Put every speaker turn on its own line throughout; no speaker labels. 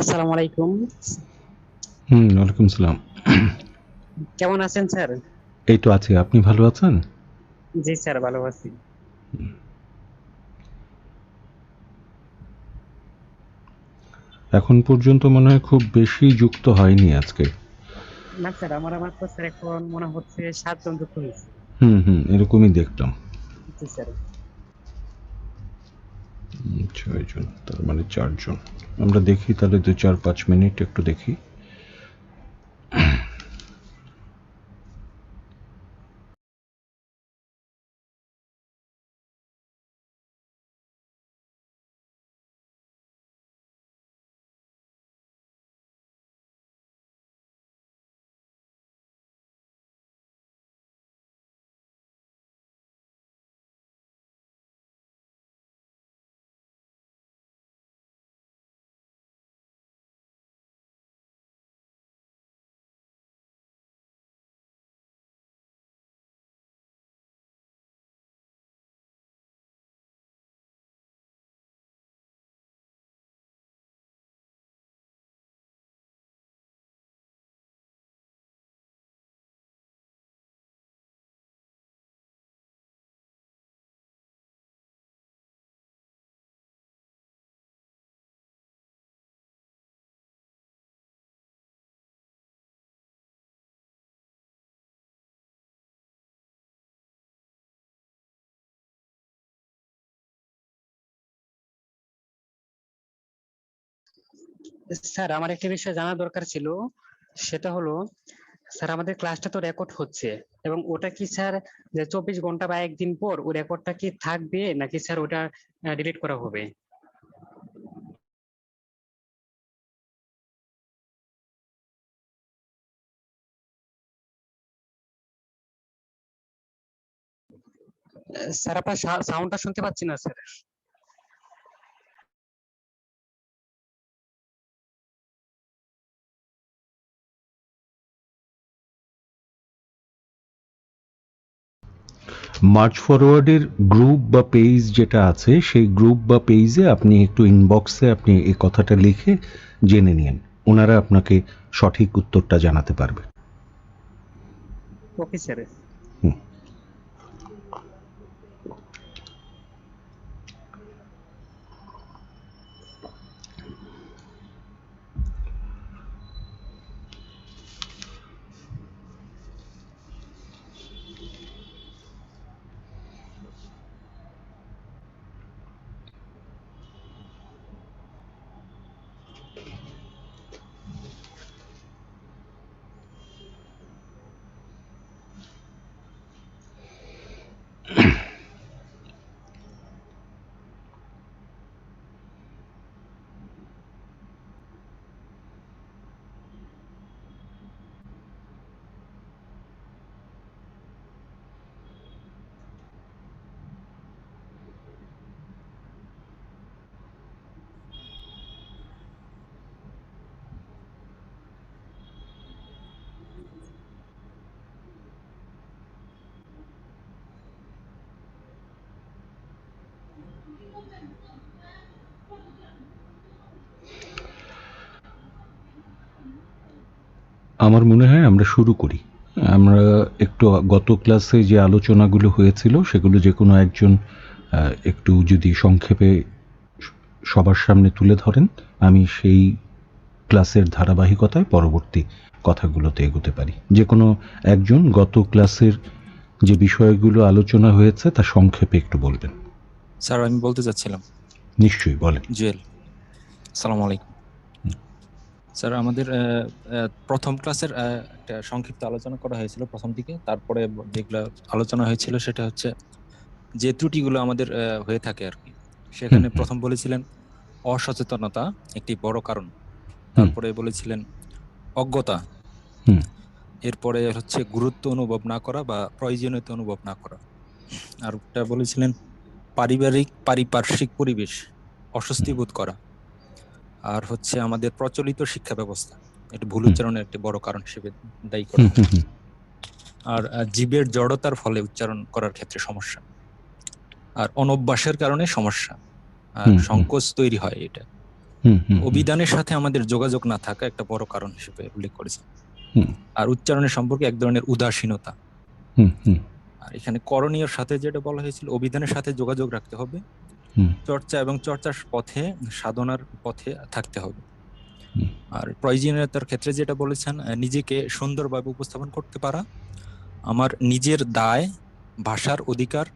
আসসালামু আলাইকুম।
ওয়ালাইকুম সালাম।
কেমন আছেন স্যার?
এই তো আছি। আপনি ভালো আছেন?
জি স্যার, ভালো আছি।
এখন পর্যন্ত মনে হয় খুব বেশি যুক্ত হয়নি আজকে।
না স্যার, আমার তো স্যার এখন মনে হচ্ছে 7 জন যুক্ত হয়েছে।
এরকমই দেখলাম।
জি স্যার।
6 জন, তার মানে 4 জন। আমরা দেখি তাহলে 2-4-5 মিনিট একটু দেখি।
স্যার, আমার একটা বিষয় জানা দরকার ছিল। সেটা হলো, স্যার আমাদের ক্লাসটা তো রেকর্ড হচ্ছে, এবং ওটা কি স্যার, যে 24 ঘন্টা বা একদিন পর ওই রেকর্ডটা কি থাকবে, নাকি স্যার ওটা ডিলিট করা হবে? স্যার, আপনার সাউন্ডটা শুনতে পাচ্ছি না স্যার।
মার্চ ফরওয়ার্ডের গ্রুপ বা পেজ যেটা আছে, সেই গ্রুপ বা পেজে আপনি একটু ইনবক্সে আপনি এই কথাটা লিখে জেনে নিন। ওনারা আপনাকে সঠিক উত্তরটা জানাতে পারবে।
Okay sir.
হুম। আমার মনে হয় আমরা শুরু করি। আমরা একটু গত ক্লাসে যে আলোচনাগুলো হয়েছিল সেগুলো যে কোনো একজন একটু যদি সংক্ষেপে সবার সামনে তুলে ধরেন, আমি সেই ক্লাসের ধারাবাহিকতায় পরবর্তী কথাগুলোতে এগোতে পারি। যে কোনো একজন গত ক্লাসের যে বিষয়গুলো আলোচনা হয়েছে তা সংক্ষেপে একটু বলবেন।
স্যার, আমি বলতে চাচ্ছিলাম।
নিশ্চয়ই বলেন।
জুয়েল, আসসালামু আলাইকুম। স্যার, আমাদের প্রথম ক্লাসের একটা সংক্ষিপ্ত আলোচনা করা হয়েছিল প্রথম দিকে। তারপরে যেগুলো আলোচনা হয়েছিল সেটা হচ্ছে যে ত্রুটিগুলো আমাদের হয়ে থাকে আর কি।
হুম
সেখানে প্রথম বলেছিলেন অসচেতনতা একটি বড় কারণ।
হুম
তারপরে বলেছিলেন অজ্ঞতা।
হুম
এরপরে হচ্ছে গুরুত্ব অনুভব না করা বা প্রয়োজনীয়তা অনুভব না করা। আর একটা বলেছিলেন পারিপার্শ্বিক পরিবেশ অস্বস্তি বোধ করা। আর হচ্ছে আমাদের প্রচলিত শিক্ষা ব্যবস্থা, এটা ভুল
হুম
উচ্চারণের একটি বড় কারণ হিসেবে দায়ী করা
হুম
হয়।
হুম হুম
আর জীবের জড়তার ফলে উচ্চারণ করার ক্ষেত্রে সমস্যা, আর অনভ্যাসের কারণে সমস্যা, আর
হুম হুম
সংকোচ তৈরি হয় এটা।
হুম হুম হুম
অভিধানের সাথে আমাদের যোগাযোগ না থাকা একটা বড় কারণ হিসেবে উল্লেখ করেছেন।
হুম
আর উচ্চারণের সম্পর্কে এক ধরনের উদাসীনতা।
হুম হুম
আর এখানে করণীয়র সাথে যেটা বলা হয়েছিল, অভিধানের সাথে যোগাযোগ রাখতে হবে,
হুম
চর্চা এবং চর্চার পথে, সাধনার পথে থাকতে হবে।
হুম
আর প্রয়োজনীয়তার ক্ষেত্রে যেটা বলেছেন, নিজেকে সুন্দরভাবে উপস্থাপন করতে পারা, আমার নিজের দায়, ভাষার অধিকার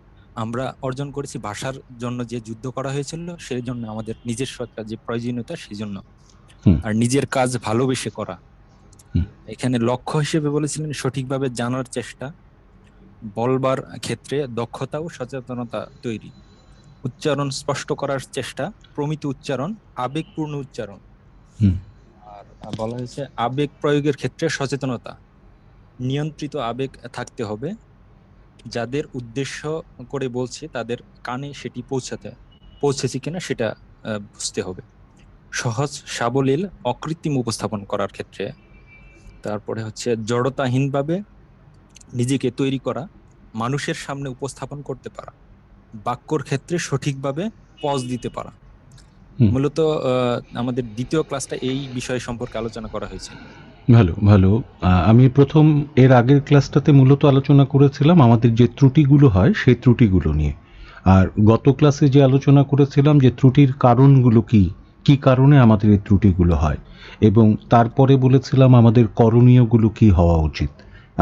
আমরা অর্জন করেছি, ভাষার জন্য যে যুদ্ধ করা হয়েছিল সেই জন্য আমাদের নিজস্ব একটা যে প্রয়োজনীয়তা সেই জন্য।
হুম
আর নিজের কাজ ভালোবেসে করা।
হুম
এখানে লক্ষ্য হিসেবে বলেছিলেন সঠিকভাবে জানার চেষ্টা, বলবার ক্ষেত্রে দক্ষতা ও সচেতনতা তৈরি, উচ্চারণ স্পষ্ট করার চেষ্টা, প্রমিত উচ্চারণ, আবেগপূর্ণ উচ্চারণ।
হুম
আর বলা হয়েছে আবেগ প্রয়োগের ক্ষেত্রে সচেতনতা, নিয়ন্ত্রিত আবেগ থাকতে হবে, যাদের উদ্দেশ্য করে বলছে তাদের কানে সেটি পৌঁছেছে কিনা সেটা বুঝতে হবে। সহজ সাবলীল অকৃত্রিম উপস্থাপন করার ক্ষেত্রে, তারপরে হচ্ছে জড়তাহীনভাবে নিজেকে তৈরি করা, মানুষের সামনে উপস্থাপন করতে পারা, বাক্যর ক্ষেত্রে সঠিকভাবে পজ দিতে পারা।
হুম
মূলত আমাদের দ্বিতীয় ক্লাসটা এই বিষয় সম্পর্কে আলোচনা করা হয়েছিল।
ভালো ভালো। আমি প্রথম এর আগের ক্লাসটাতে মূলত আলোচনা করেছিলাম আমাদের যে ত্রুটিগুলো হয় সেই ত্রুটিগুলো নিয়ে। আর গত ক্লাসে যে আলোচনা করেছিলাম যে ত্রুটির কারণগুলো কি, কি কারণে আমাদের এই ত্রুটিগুলো হয়, এবং তারপরে বলেছিলাম আমাদের করণীয়গুলো কি হওয়া উচিত,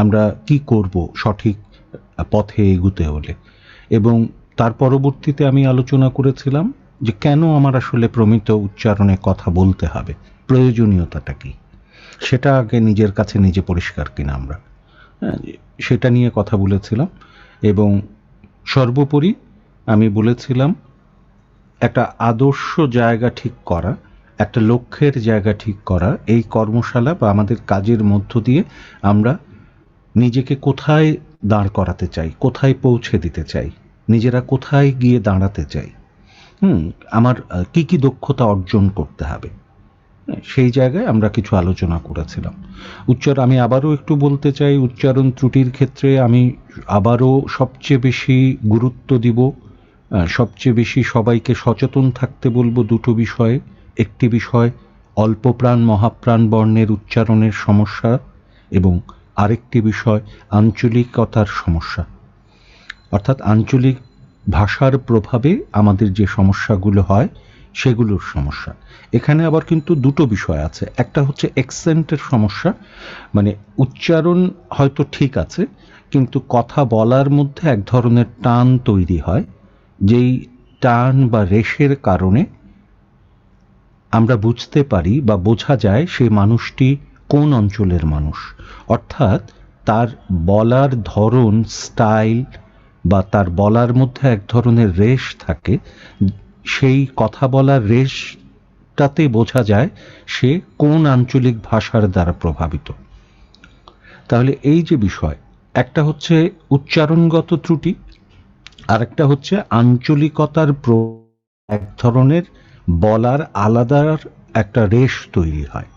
আমরা কি করব সঠিক পথে এগুতে হলে। এবং তার পরবর্তীতে আমি আলোচনা করেছিলাম যে কেন আমার আসলে প্রমিত উচ্চারণে কথা বলতে হবে, প্রয়োজনীয়তাটা কি, সেটা আগে নিজের কাছে নিজে পরিষ্কার কিনা আমরা, হ্যাঁ, সেটা নিয়ে কথা বলেছিলাম। এবং সর্বোপরি আমি বলেছিলাম একটা আদর্শ জায়গা ঠিক করা, একটা লক্ষ্যের জায়গা ঠিক করা, এই কর্মশালা বা আমাদের কাজের মধ্য দিয়ে আমরা নিজেকে কোথায় দাঁড় করাতে চাই, কোথায় পৌঁছে দিতে চাই, নিজেরা কোথায় গিয়ে দাঁড়াতে চাই, আমার কি কি দক্ষতা অর্জন করতে হবে, সেই জায়গায় আমরা কিছু আলোচনা করেছিলাম। আমি আবারও একটু বলতে চাই, উচ্চারণ ত্রুটির ক্ষেত্রে আমি আবারও সবচেয়ে বেশি গুরুত্ব দিব, সবচেয়ে বেশি সবাইকে সচেতন থাকতে বলবো দুটো বিষয়ে। একটি বিষয় অল্পপ্রাণ মহাপ্রাণ বর্ণের উচ্চারণের সমস্যা, এবং আরেকটি বিষয় আঞ্চলিকতার সমস্যা, অর্থাৎ আঞ্চলিক ভাষার প্রভাবে আমাদের যে সমস্যাগুলো হয় সেগুলোর সমস্যা। এখানে আবার কিন্তু দুটো বিষয় আছে, একটা হচ্ছে অ্যাকসেন্টের সমস্যা, মানে উচ্চারণ হয়তো ঠিক আছে কিন্তু কথা বলার মধ্যে এক ধরনের টান তৈরি হয়, যেই টান বা রেশের কারণে আমরা বুঝতে পারি বা বোঝা যায় সেই মানুষটি কোন অঞ্চলের মানুষ, অর্থাৎ তার বলার ধরন, স্টাইল বা তার বলার মধ্যে এক ধরনের রেশ থাকে, সেই কথা বলার রেশটাতে বোঝা যায় সে কোন আঞ্চলিক ভাষার দ্বারা প্রভাবিত। তাহলে এই যে বিষয়, একটা হচ্ছে উচ্চারণগত ত্রুটি, আর একটা হচ্ছে আঞ্চলিকতার এক ধরনের বলার আলাদার একটা রেশ তৈরি হয়,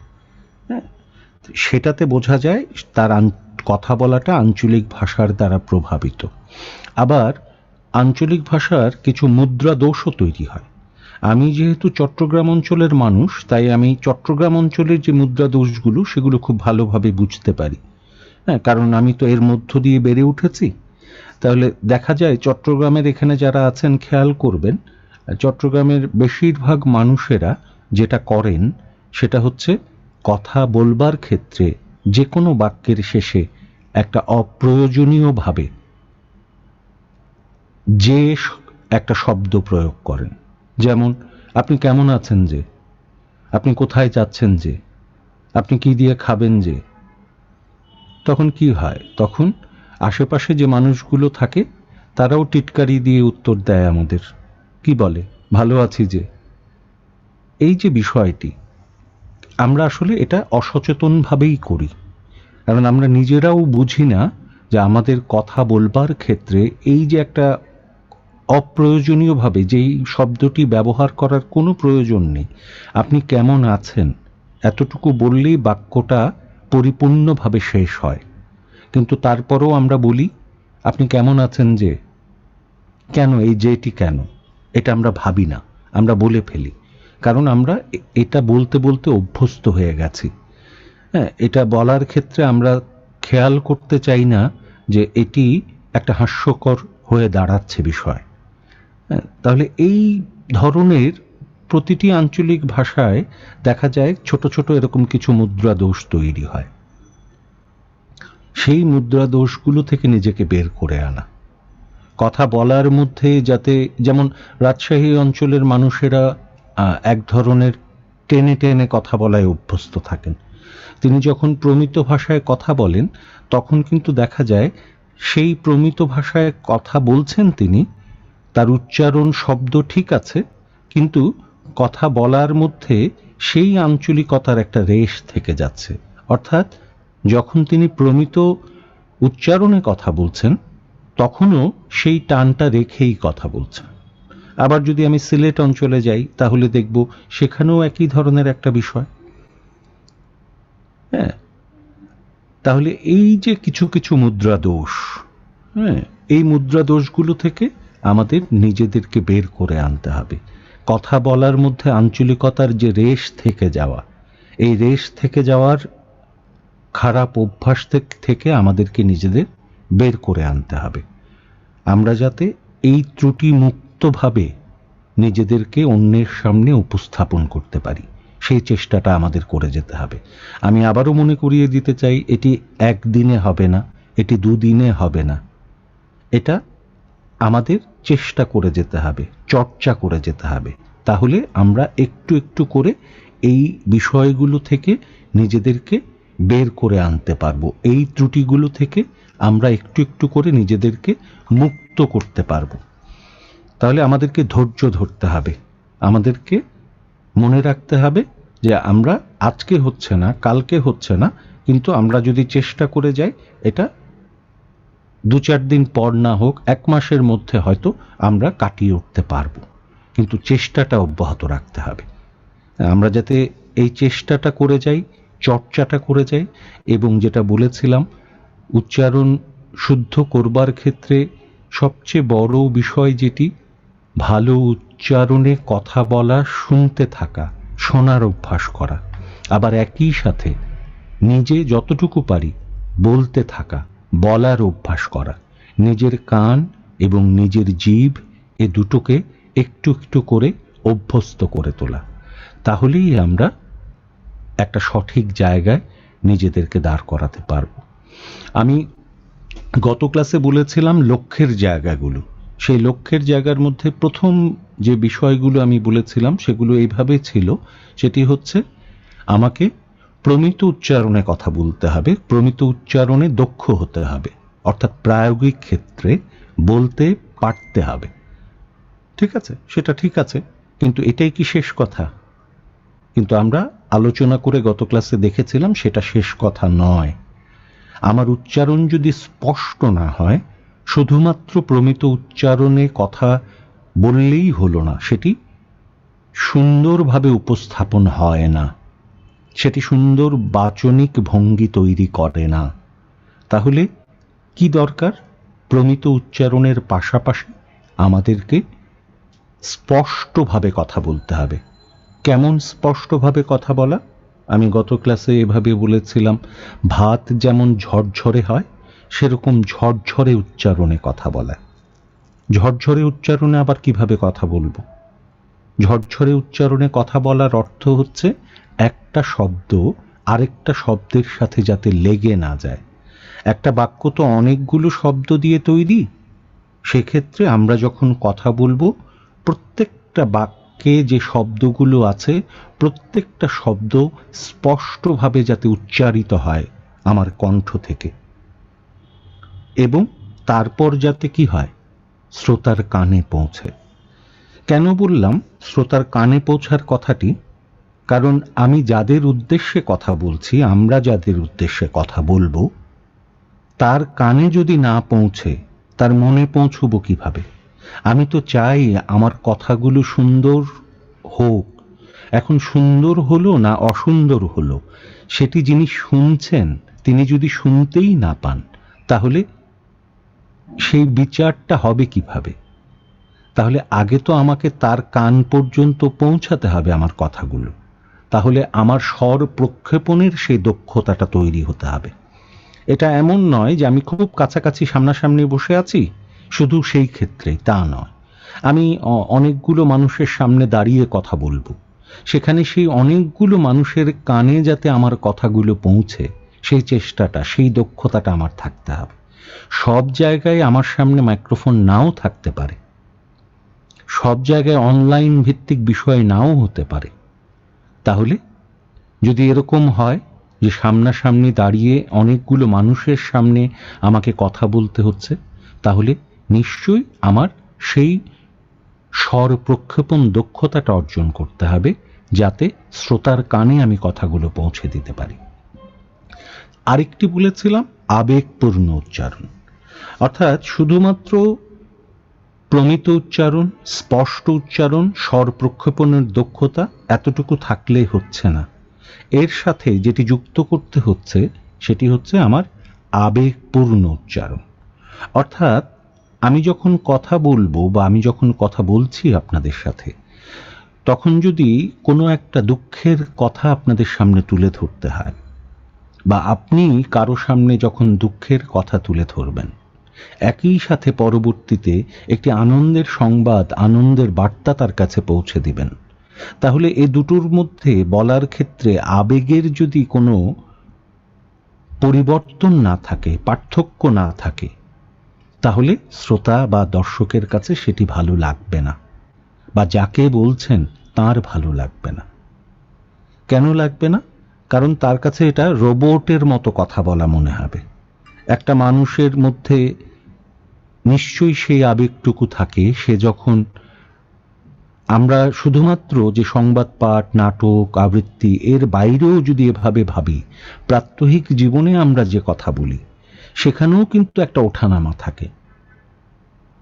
হ্যাঁ, সেটাতে বোঝা যায় তার কথা বলাটা আঞ্চলিক ভাষার দ্বারা প্রভাবিত। আবার আঞ্চলিক ভাষার কিছু মুদ্রা দোষও তৈরি হয়। আমি যেহেতু চট্টগ্রাম অঞ্চলের মানুষ, তাই আমি চট্টগ্রাম অঞ্চলের যে মুদ্রা দোষগুলো সেগুলো খুব ভালোভাবে বুঝতে পারি, হ্যাঁ, কারণ আমি তো এর মধ্য দিয়ে বেড়ে উঠেছি। তাহলে দেখা যায় চট্টগ্রামের এখানে যারা আছেন খেয়াল করবেন, চট্টগ্রামের বেশিরভাগ মানুষেরা যেটা করেন সেটা হচ্ছে কথা বলবার ক্ষেত্রে যে কোনো বাক্যের শেষে একটা অপ্রয়োজনীয়ভাবে যে একটা শব্দ প্রয়োগ করেন। যেমন আপনি কেমন আছেন যে, আপনি কোথায় যাচ্ছেন যে, আপনি কি দিয়ে খাবেন যে। তখন কি হয়, তখন আশেপাশে যে মানুষগুলো থাকে তারাও টিটকারি দিয়ে উত্তর দেয় আমাদের, কি বলে, ভালো আছি যে। এই যে বিষয়টি, আমরা আসলে এটা অসচেতনভাবেই করি, কারণ আমরা নিজেরাও বুঝি না যে আমাদের কথা বলবার ক্ষেত্রে এই যে একটা অপ্রয়োজনীয়ভাবে যেই শব্দটি ব্যবহার করার কোনো প্রয়োজন নেই, আপনি কেমন আছেন এতটুকু বললেই বাক্যটা পরিপূর্ণভাবে শেষ হয়, কিন্তু তারপরেও আমরা বলি আপনি কেমন আছেন যে। কেন এই যেটি কেন, এটা আমরা ভাবি না, আমরা বলে ফেলি। কারণ আমরা এটা বলতে বলতে অভ্যস্ত হয়ে গেছি। হ্যাঁ, এটা বলার ক্ষেত্রে আমরা খেয়াল করতে চাই না যে এটি একটা হাস্যকর হয়ে দাঁড়াচ্ছে বিষয়। হ্যাঁ, তাহলে এই ধরনের প্রতিটি আঞ্চলিক ভাষায় দেখা যায় ছোট ছোট এরকম কিছু মুদ্রা দোষ তৈরি হয়। সেই মুদ্রা দোষগুলো থেকে নিজেকে বের করে আনা, কথা বলার মধ্যে যাতে, যেমন রাজশাহী অঞ্চলের মানুষেরা এক ধরনের টেনে টেনে কথা বলায় অভ্যস্ত থাকেন। তিনি যখন প্রমিত ভাষায় কথা বলেন তখন কিন্তু দেখা যায় সেই প্রমিত ভাষায় কথা বলছেন তিনি, তার উচ্চারণ শব্দ ঠিক আছে, কিন্তু কথা বলার মধ্যে সেই আঞ্চলিকতার একটা রেশ থেকে যাচ্ছে। অর্থাৎ যখন তিনি প্রমিত উচ্চারণে কথা বলছেন তখনও সেই টানটা রেখেই কথা বলছেন। আবার যদি আমি সিলেট অঞ্চলে যাই তাহলে দেখব সেখানেও একই ধরনের একটা বিষয়। হ্যাঁ, তাহলে এই যে কিছু কিছু মুদ্রা দোষ, হ্যাঁ, এই মুদ্রা দোষগুলো থেকে আমাদের নিজেদেরকে বের করে আনতে হবে। কথা বলার মধ্যে আঞ্চলিকতার যে রেশ থেকে যাওয়া, এই রেশ থেকে যাওয়ার খারাপ অভ্যাস থেকে আমাদেরকে নিজেদের বের করে আনতে হবে। আমরা যাতে এই ত্রুটি মুক্তভাবে নিজেদেরকে অন্যের সামনে উপস্থাপন করতে পারি, সেই চেষ্টাটা আমাদের করে যেতে হবে। আমি আবারও মনে করিয়ে দিতে চাই, এটি একদিনে হবে না, এটি দুদিনে হবে না, এটা আমাদের চেষ্টা করে যেতে হবে, চর্চা করে যেতে হবে। তাহলে আমরা একটু একটু করে এই বিষয়গুলো থেকে নিজেদেরকে বের করে আনতে পারবো, এই ত্রুটিগুলো থেকে আমরা একটু একটু করে নিজেদেরকে মুক্ত করতে পারবো। তাহলে আমাদেরকে ধৈর্য ধরতে হবে, আমাদেরকে মনে রাখতে হবে যে আমরা আজকে হচ্ছে না, কালকে হচ্ছে না, কিন্তু আমরা যদি চেষ্টা করে যাই এটা 2-4 দিন পর না হোক, 1 মাসের মধ্যে হয়তো আমরা কাটিয়ে উঠতে পারবো। কিন্তু চেষ্টাটা অব্যাহত রাখতে হবে। আমরা যাতে এই চেষ্টাটা করে যাই, চর্চাটা করে যাই, এবং যেটা বলেছিলাম উচ্চারণ শুদ্ধ করবার ক্ষেত্রে সবচেয়ে বড় বিষয় যেটি, ভালো উচ্চারণে কথা বলা, শুনতে থাকা, শোনার অভ্যাস করা, আবার একই সাথে নিজে যতটুকু পারি বলতে থাকা, বলার অভ্যাস করা, নিজের কান এবং নিজের জিভ এ দুটোকে একটু একটু করে অভ্যস্ত করে তোলা। তাহলেই আমরা একটা সঠিক জায়গায় নিজেদেরকে দাঁড় করাতে পারবো। আমি গত ক্লাসে বলেছিলাম লক্ষ্যের জায়গাগুলো, সেই লক্ষ্যের জায়গার মধ্যে প্রথম যে বিষয়গুলো আমি বলেছিলাম সেগুলো এইভাবে ছিল, সেটি হচ্ছে আমাকে প্রমিত উচ্চারণে কথা বলতে হবে, প্রমিত উচ্চারণে দক্ষ হতে হবে, অর্থাৎ প্রায়োগিক ক্ষেত্রে বলতে পারতে হবে। ঠিক আছে, সেটা ঠিক আছে, কিন্তু এটাই কি শেষ কথা? কিন্তু আমরা আলোচনা করে গত ক্লাসে দেখেছিলাম সেটা শেষ কথা নয়। আমার উচ্চারণ যদি স্পষ্ট না হয়, শুধুমাত্র প্রমিত উচ্চারণে কথা বললেই হলো না, সেটি সুন্দরভাবে উপস্থাপন হয় না, সেটি সুন্দর বাচনিক ভঙ্গি তৈরি করে না। তাহলে কি দরকার? প্রমিত উচ্চারণের পাশাপাশি আমাদেরকে স্পষ্টভাবে কথা বলতে হবে। কেমন স্পষ্টভাবে কথা বলা? আমি গত ক্লাসে এভাবে বলেছিলাম, ভাত যেমন ঝরঝরে হয় সেরকম ঝরঝরে উচ্চারণে কথা বলা। ঝরঝরে উচ্চারণে আবার কিভাবে কথা বলবো? ঝরঝরে উচ্চারণে কথা বলার অর্থ হচ্ছে একটা শব্দ আরেকটা শব্দের সাথে যাতে লেগে না যায়। একটা বাক্য তো অনেকগুলো শব্দ দিয়ে তৈরি, সেক্ষেত্রে আমরা যখন কথা বলবো প্রত্যেকটা বাক্যে যে শব্দগুলো আছে প্রত্যেকটা শব্দ স্পষ্টভাবে যাতে উচ্চারিত হয় আমার কণ্ঠ থেকে, এবং তারপর যাতে কি হয়, শ্রোতার কানে পৌঁছে। কেন বললাম শ্রোতার কানে পৌঁছার কথাটি? কারণ আমি যাদের উদ্দেশ্যে কথা বলছি, আমরা যাদের উদ্দেশ্যে কথা বলবো, তার কানে যদি না পৌঁছে তার মনে পৌঁছবো কিভাবে? আমি তো চাই আমার কথাগুলো সুন্দর হোক। এখন সুন্দর হলো না অসুন্দর হলো সেটি যিনি শুনছেন তিনি যদি শুনতেই না পান, তাহলে সেই বিচারটা হবে কিভাবে? তাহলে আগে তো আমাকে তার কান পর্যন্ত পৌঁছাতে হবে আমার কথাগুলো, তাহলে আমার স্বর প্রক্ষেপণের সেই দক্ষতাটা তৈরি হতে হবে। এটা এমন নয় যে আমি খুব কাছাকাছি সামনাসামনি বসে আছি, শুধু সেই ক্ষেত্রেই তা নয়। আমি অনেকগুলো মানুষের সামনে দাঁড়িয়ে কথা বলবো, সেখানে সেই অনেকগুলো মানুষের কানে যাতে আমার কথাগুলো পৌঁছে, সেই চেষ্টাটা, সেই দক্ষতাটা আমার থাকতে হবে। সব জায়গায় আমার সামনে মাইক্রোফোন নাও থাকতে পারে, সব জায়গায় অনলাইন ভিত্তিক বিষয় নাও হতে পারে। তাহলে যদি এরকম হয় যে সামনাসামনি দাঁড়িয়ে অনেকগুলো মানুষের সামনে আমাকে কথা বলতে হচ্ছে, তাহলে নিশ্চয়ই আমার সেই স্বর প্রক্ষেপণ দক্ষতাটা অর্জন করতে হবে, যাতে শ্রোতার কানে আমি কথাগুলো পৌঁছে দিতে পারি। আরেকটি বলেছিলাম আবেগপূর্ণ উচ্চারণ, অর্থাৎ শুধুমাত্র প্রমিত উচ্চারণ, স্পষ্ট উচ্চারণ, স্বর প্রক্ষেপণের দক্ষতা এতটুকু থাকলেই হচ্ছে না। এর সাথে যেটি যুক্ত করতে হচ্ছে সেটি হচ্ছে আমার আবেগপূর্ণ উচ্চারণ। অর্থাৎ আমি যখন কথা বলবো বা আমি যখন কথা বলছি আপনাদের সাথে, তখন যদি কোনো একটা দুঃখের কথা আপনাদের সামনে তুলে ধরতে হয়, বা আপনি কারো সামনে যখন দুঃখের কথা তুলে ধরবেন, একই সাথে পরবর্তীতে একটি আনন্দের সংবাদ, আনন্দের বার্তা তার কাছে পৌঁছে দিবেন, তাহলে এই দুটোর মধ্যে বলার ক্ষেত্রে আবেগের যদি কোনো পরিবর্তন না থাকে, পার্থক্য না থাকে, তাহলে শ্রোতা বা দর্শকের কাছে সেটি ভালো লাগবে না, বা যাকে বলছেন তার ভালো লাগবে না। কেন লাগবে না? কারণ তার কাছে এটা রোবটের মতো কথা বলা মনে হবে। একটা মানুষের মধ্যে নিশ্চয়ই সেই আবেগটুকু থাকে, সে যখন, আমরা শুধুমাত্র যে সংবাদ পাঠ, নাটক, আবৃত্তি এর বাইরেও যদি এভাবে ভাবি, প্রাত্যহিক জীবনে আমরা যে কথা বলি সেখানেও কিন্তু একটা ওঠানামা থাকে।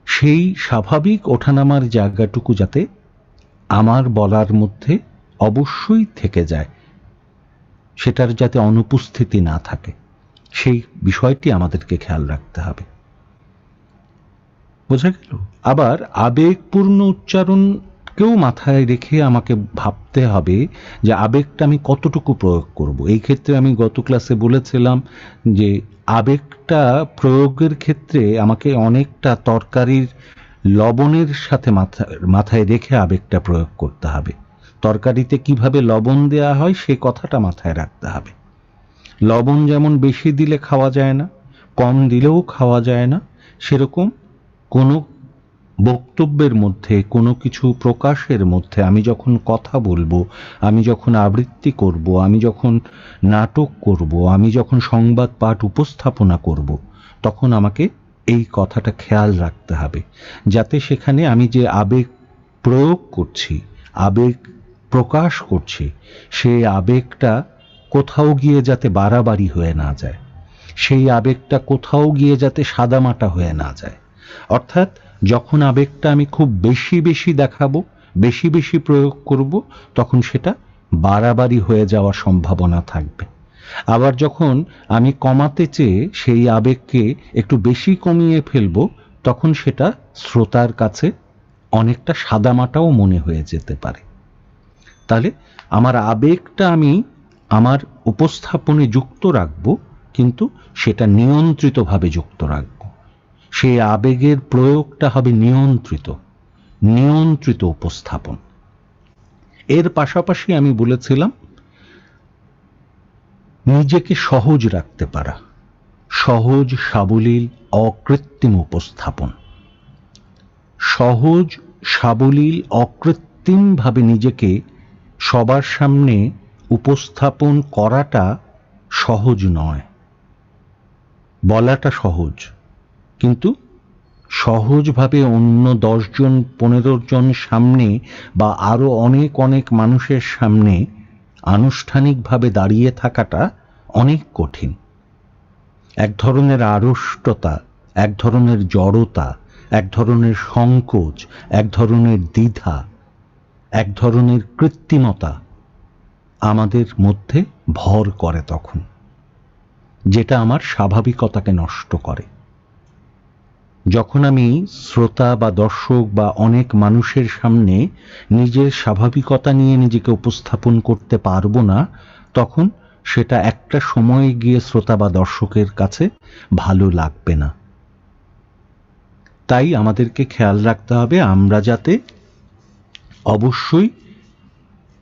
সেই স্বাভাবিক ওঠানামার জায়গাটুকু যাতে আমার বলার মধ্যে অবশ্যই থেকে যায়, সেটার যাতে অনুপস্থিতি না থাকে, সেই বিষয়টি আমাদেরকে খেয়াল রাখতে হবে। বোঝা গেল? আবার আবেগপূর্ণ উচ্চারণকেও মাথায় রেখে আমাকে ভাবতে হবে যে আবেগটা আমি কতটুকু প্রয়োগ করব। এই ক্ষেত্রে আমি গত ক্লাসে বলেছিলাম যে আবেগটা প্রয়োগের ক্ষেত্রে আমাকে অনেকটা তরকারির লবণের সাথে মাথায় রেখে আবেগটা প্রয়োগ করতে হবে। তরকারিতে কিভাবে লবণ দেয়া হয় সে কথাটা মাথায় রাখতে হবে। লবণ যেমন বেশি দিলে খাওয়া যায় না, কম দিলেও খাওয়া যায় না, সেরকম কোনো বক্তব্যের মধ্যে, কোনো কিছু প্রকাশের মধ্যে আমি যখন কথা বলবো, আমি যখন আবৃত্তি করব, আমি যখন নাটক করব, আমি যখন সংবাদ পাঠ উপস্থাপনা করব, তখন আমাকে এই কথাটা খেয়াল রাখতে হবে, যাতে সেখানে আমি যে আবেগ প্রয়োগ করছি, আবেগ প্রকাশ করছি, সেই আবেগটা কোথাও গিয়ে যাতে বাড়াবাড়ি হয়ে না যায়, সেই আবেগটা কোথাও গিয়ে যাতে সাদামাটা হয়ে না যায়। অর্থাৎ যখন আবেগটা আমি খুব বেশি বেশি দেখাবো, বেশি বেশি প্রয়োগ করব, তখন সেটা বাড়াবাড়ি হয়ে যাওয়ার সম্ভাবনা থাকবে। আবার যখন আমি কমাতে চেয়ে সেই আবেগকে একটু বেশি কমিয়ে ফেলবো, তখন সেটা শ্রোতার কাছে অনেকটা সাদামাটাও মনে হয়ে যেতে পারে। তাহলে আমার আবেগটা আমি আমার উপস্থাপনে যুক্ত রাখবো, কিন্তু সেটা নিয়ন্ত্রিতভাবে যুক্ত রাখবো। সেই আবেগের প্রয়োগটা হবে নিয়ন্ত্রিত উপস্থাপন। এর পাশাপাশি আমি বলেছিলাম নিজেকে সহজ রাখতে পারা, সহজ, সাবলীল, অকৃত্রিম উপস্থাপন। সহজ, সাবলীল, অকৃত্রিমভাবে নিজেকে সবার সামনে উপস্থাপন করাটা সহজ নয়। বলাটা সহজ, কিন্তু সহজভাবে অন্য 10 জন 15 জন সামনে বা আরো অনেক অনেক মানুষের সামনে আনুষ্ঠানিকভাবে দাঁড়িয়ে থাকাটা অনেক কঠিন। এক ধরনের আড়ষ্টতা, এক ধরনের জড়তা, এক ধরনের সংকোচ, এক ধরনের দ্বিধা, এক ধরনের কৃত্রিমতা আমাদের মধ্যে ভর করে তখন, যেটা আমার স্বাভাবিকতাকে নষ্ট করে। যখন আমি শ্রোতা বা দর্শক বা অনেক মানুষের সামনে নিজের স্বাভাবিকতা নিয়ে নিজেকে উপস্থাপন করতে পারবো না, তখন সেটা একটা সময়ে গিয়ে শ্রোতা বা দর্শকের কাছে ভালো লাগবে না। তাই আমাদেরকে খেয়াল রাখতে হবে আমরা যাতে অবশ্যই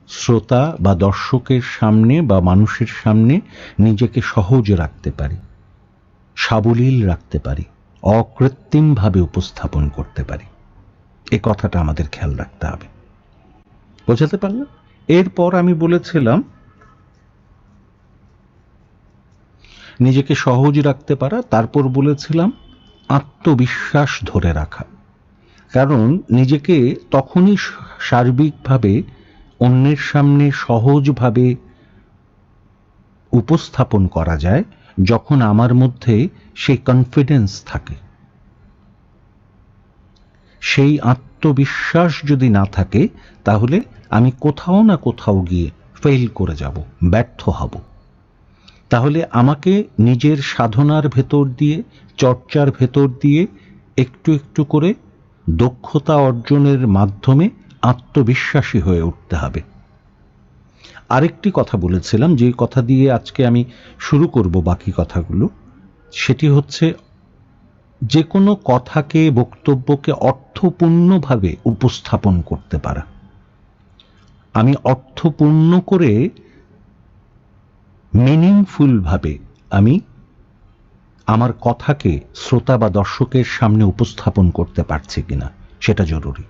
শ্রোতা বা দর্শকের সামনে বা মানুষের সামনে নিজেকে সহজ রাখতে পারি, সাবলীল রাখতে পারি, অকৃত্রিমভাবে উপস্থাপন করতে পারি। এ কথাটা আমাদের খেয়াল রাখতে হবে। বোঝাতে পারলাম? এরপর আমি বলেছিলাম নিজেকে সহজ রাখতে পারা, তারপর বলেছিলাম আত্মবিশ্বাস ধরে রাখা। কারণ নিজেকে তখনই সার্বিকভাবে অন্যের সামনে সহজভাবে উপস্থাপন করা যায় যখন আমার মধ্যে সেই কনফিডেন্স থাকে। সেই আত্মবিশ্বাস যদি না থাকে তাহলে আমি কোথাও না কোথাও গিয়ে ফেল করে যাব, ব্যর্থ হব। তাহলে আমাকে নিজের সাধনার ভেতর দিয়ে, চর্চার ভেতর দিয়ে একটু একটু করে দক্ষতা অর্জনের মাধ্যমে আত্মবিশ্বাসী হয়ে উঠতে হবে। আরেকটি কথা বলেছিলাম, যে কথা দিয়ে আজকে আমি শুরু করব বাকি কথাগুলো, সেটি হচ্ছে যে কোনো কথাকে, বক্তব্যকে অর্থপূর্ণভাবে উপস্থাপন করতে পারা। আমি অর্থপূর্ণ করে মিনিংফুল ভাবে আমি আমার কথাকে শ্রোতা বা দর্শকের সামনে উপস্থাপন করতে পারছি কিনা সেটা জরুরি।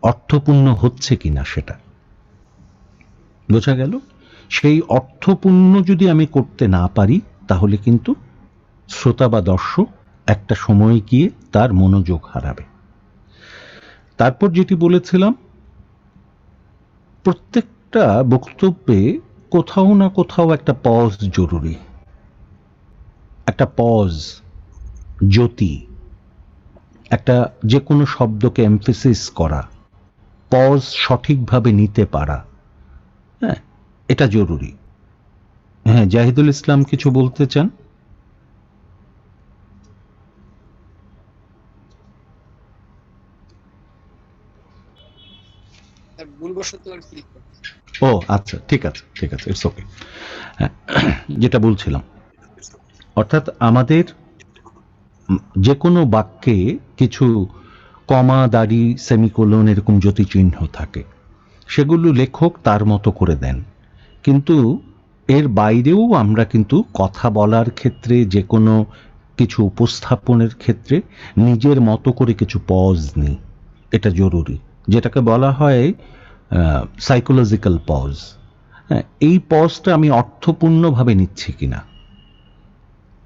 অর্থপূর্ণ হচ্ছে কিনা সেটা বোঝা গেল। সেই অর্থপূর্ণ যদি আমি করতে না পারি তাহলে কিন্তু শ্রোতা বা দর্শক একটা সময় গিয়ে তার মনোযোগ হারাবে। তারপর যেটি বলেছিলাম, প্রত্যেকটা বক্তব্যে কোথাও না কোথাও একটা পজ জরুরি, একটা পজ, জ্যোতি, একটা যে কোনো শব্দকে এমফেসিস করা, পজ সঠিকভাবে নিতে পারা, হ্যাঁ, এটা জরুরি। হ্যাঁ, জাহিদুল ইসলাম কিছু বলতে চান? ও আচ্ছা, ঠিক আছে, ঠিক আছে, ইটস ওকে। যেটা বলছিলাম, অর্থাৎ আমাদের যে কোনো বাক্যে কিছু কমা, দাড়ি, সেমিকোলন এরকম জ্যোতিচিহ্ন থাকে, সেগুলো লেখক তার মতো করে দেন। কিন্তু এর বাইরেও আমরা কিন্তু কথা বলার ক্ষেত্রে, যে কোনো কিছু উপস্থাপনের ক্ষেত্রে নিজের মতো করে কিছু পজ নিই, এটা জরুরি, যেটাকে বলা হয় সাইকোলজিক্যাল পজ। হ্যাঁ, এই পজটা আমি অর্থপূর্ণভাবে নিচ্ছি কিনা,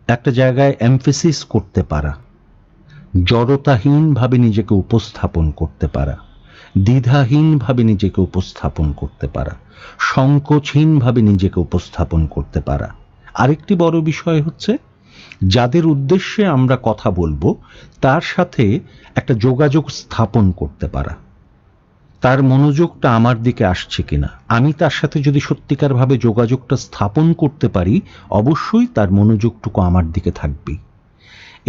একটা জায়গায় এমফেসিস করতে পারা, জড়তাহীনভাবে নিজেকে উপস্থাপন করতে পারা, দ্বিধাহীনভাবে নিজেকে উপস্থাপন করতে পারা, সংকোচহীনভাবে নিজেকে উপস্থাপন করতে পারা। আরেকটি বড় বিষয় হচ্ছে যাদের উদ্দেশ্যে আমরা কথা বলবো তার সাথে একটা যোগাযোগ স্থাপন করতে পারা, তার মনোযোগটা আমার দিকে আসছে কিনা। আমি তার সাথে যদি সত্যিকারভাবে যোগাযোগটা স্থাপন করতে পারি, অবশ্যই তার মনোযোগটুকু আমার দিকে থাকবে।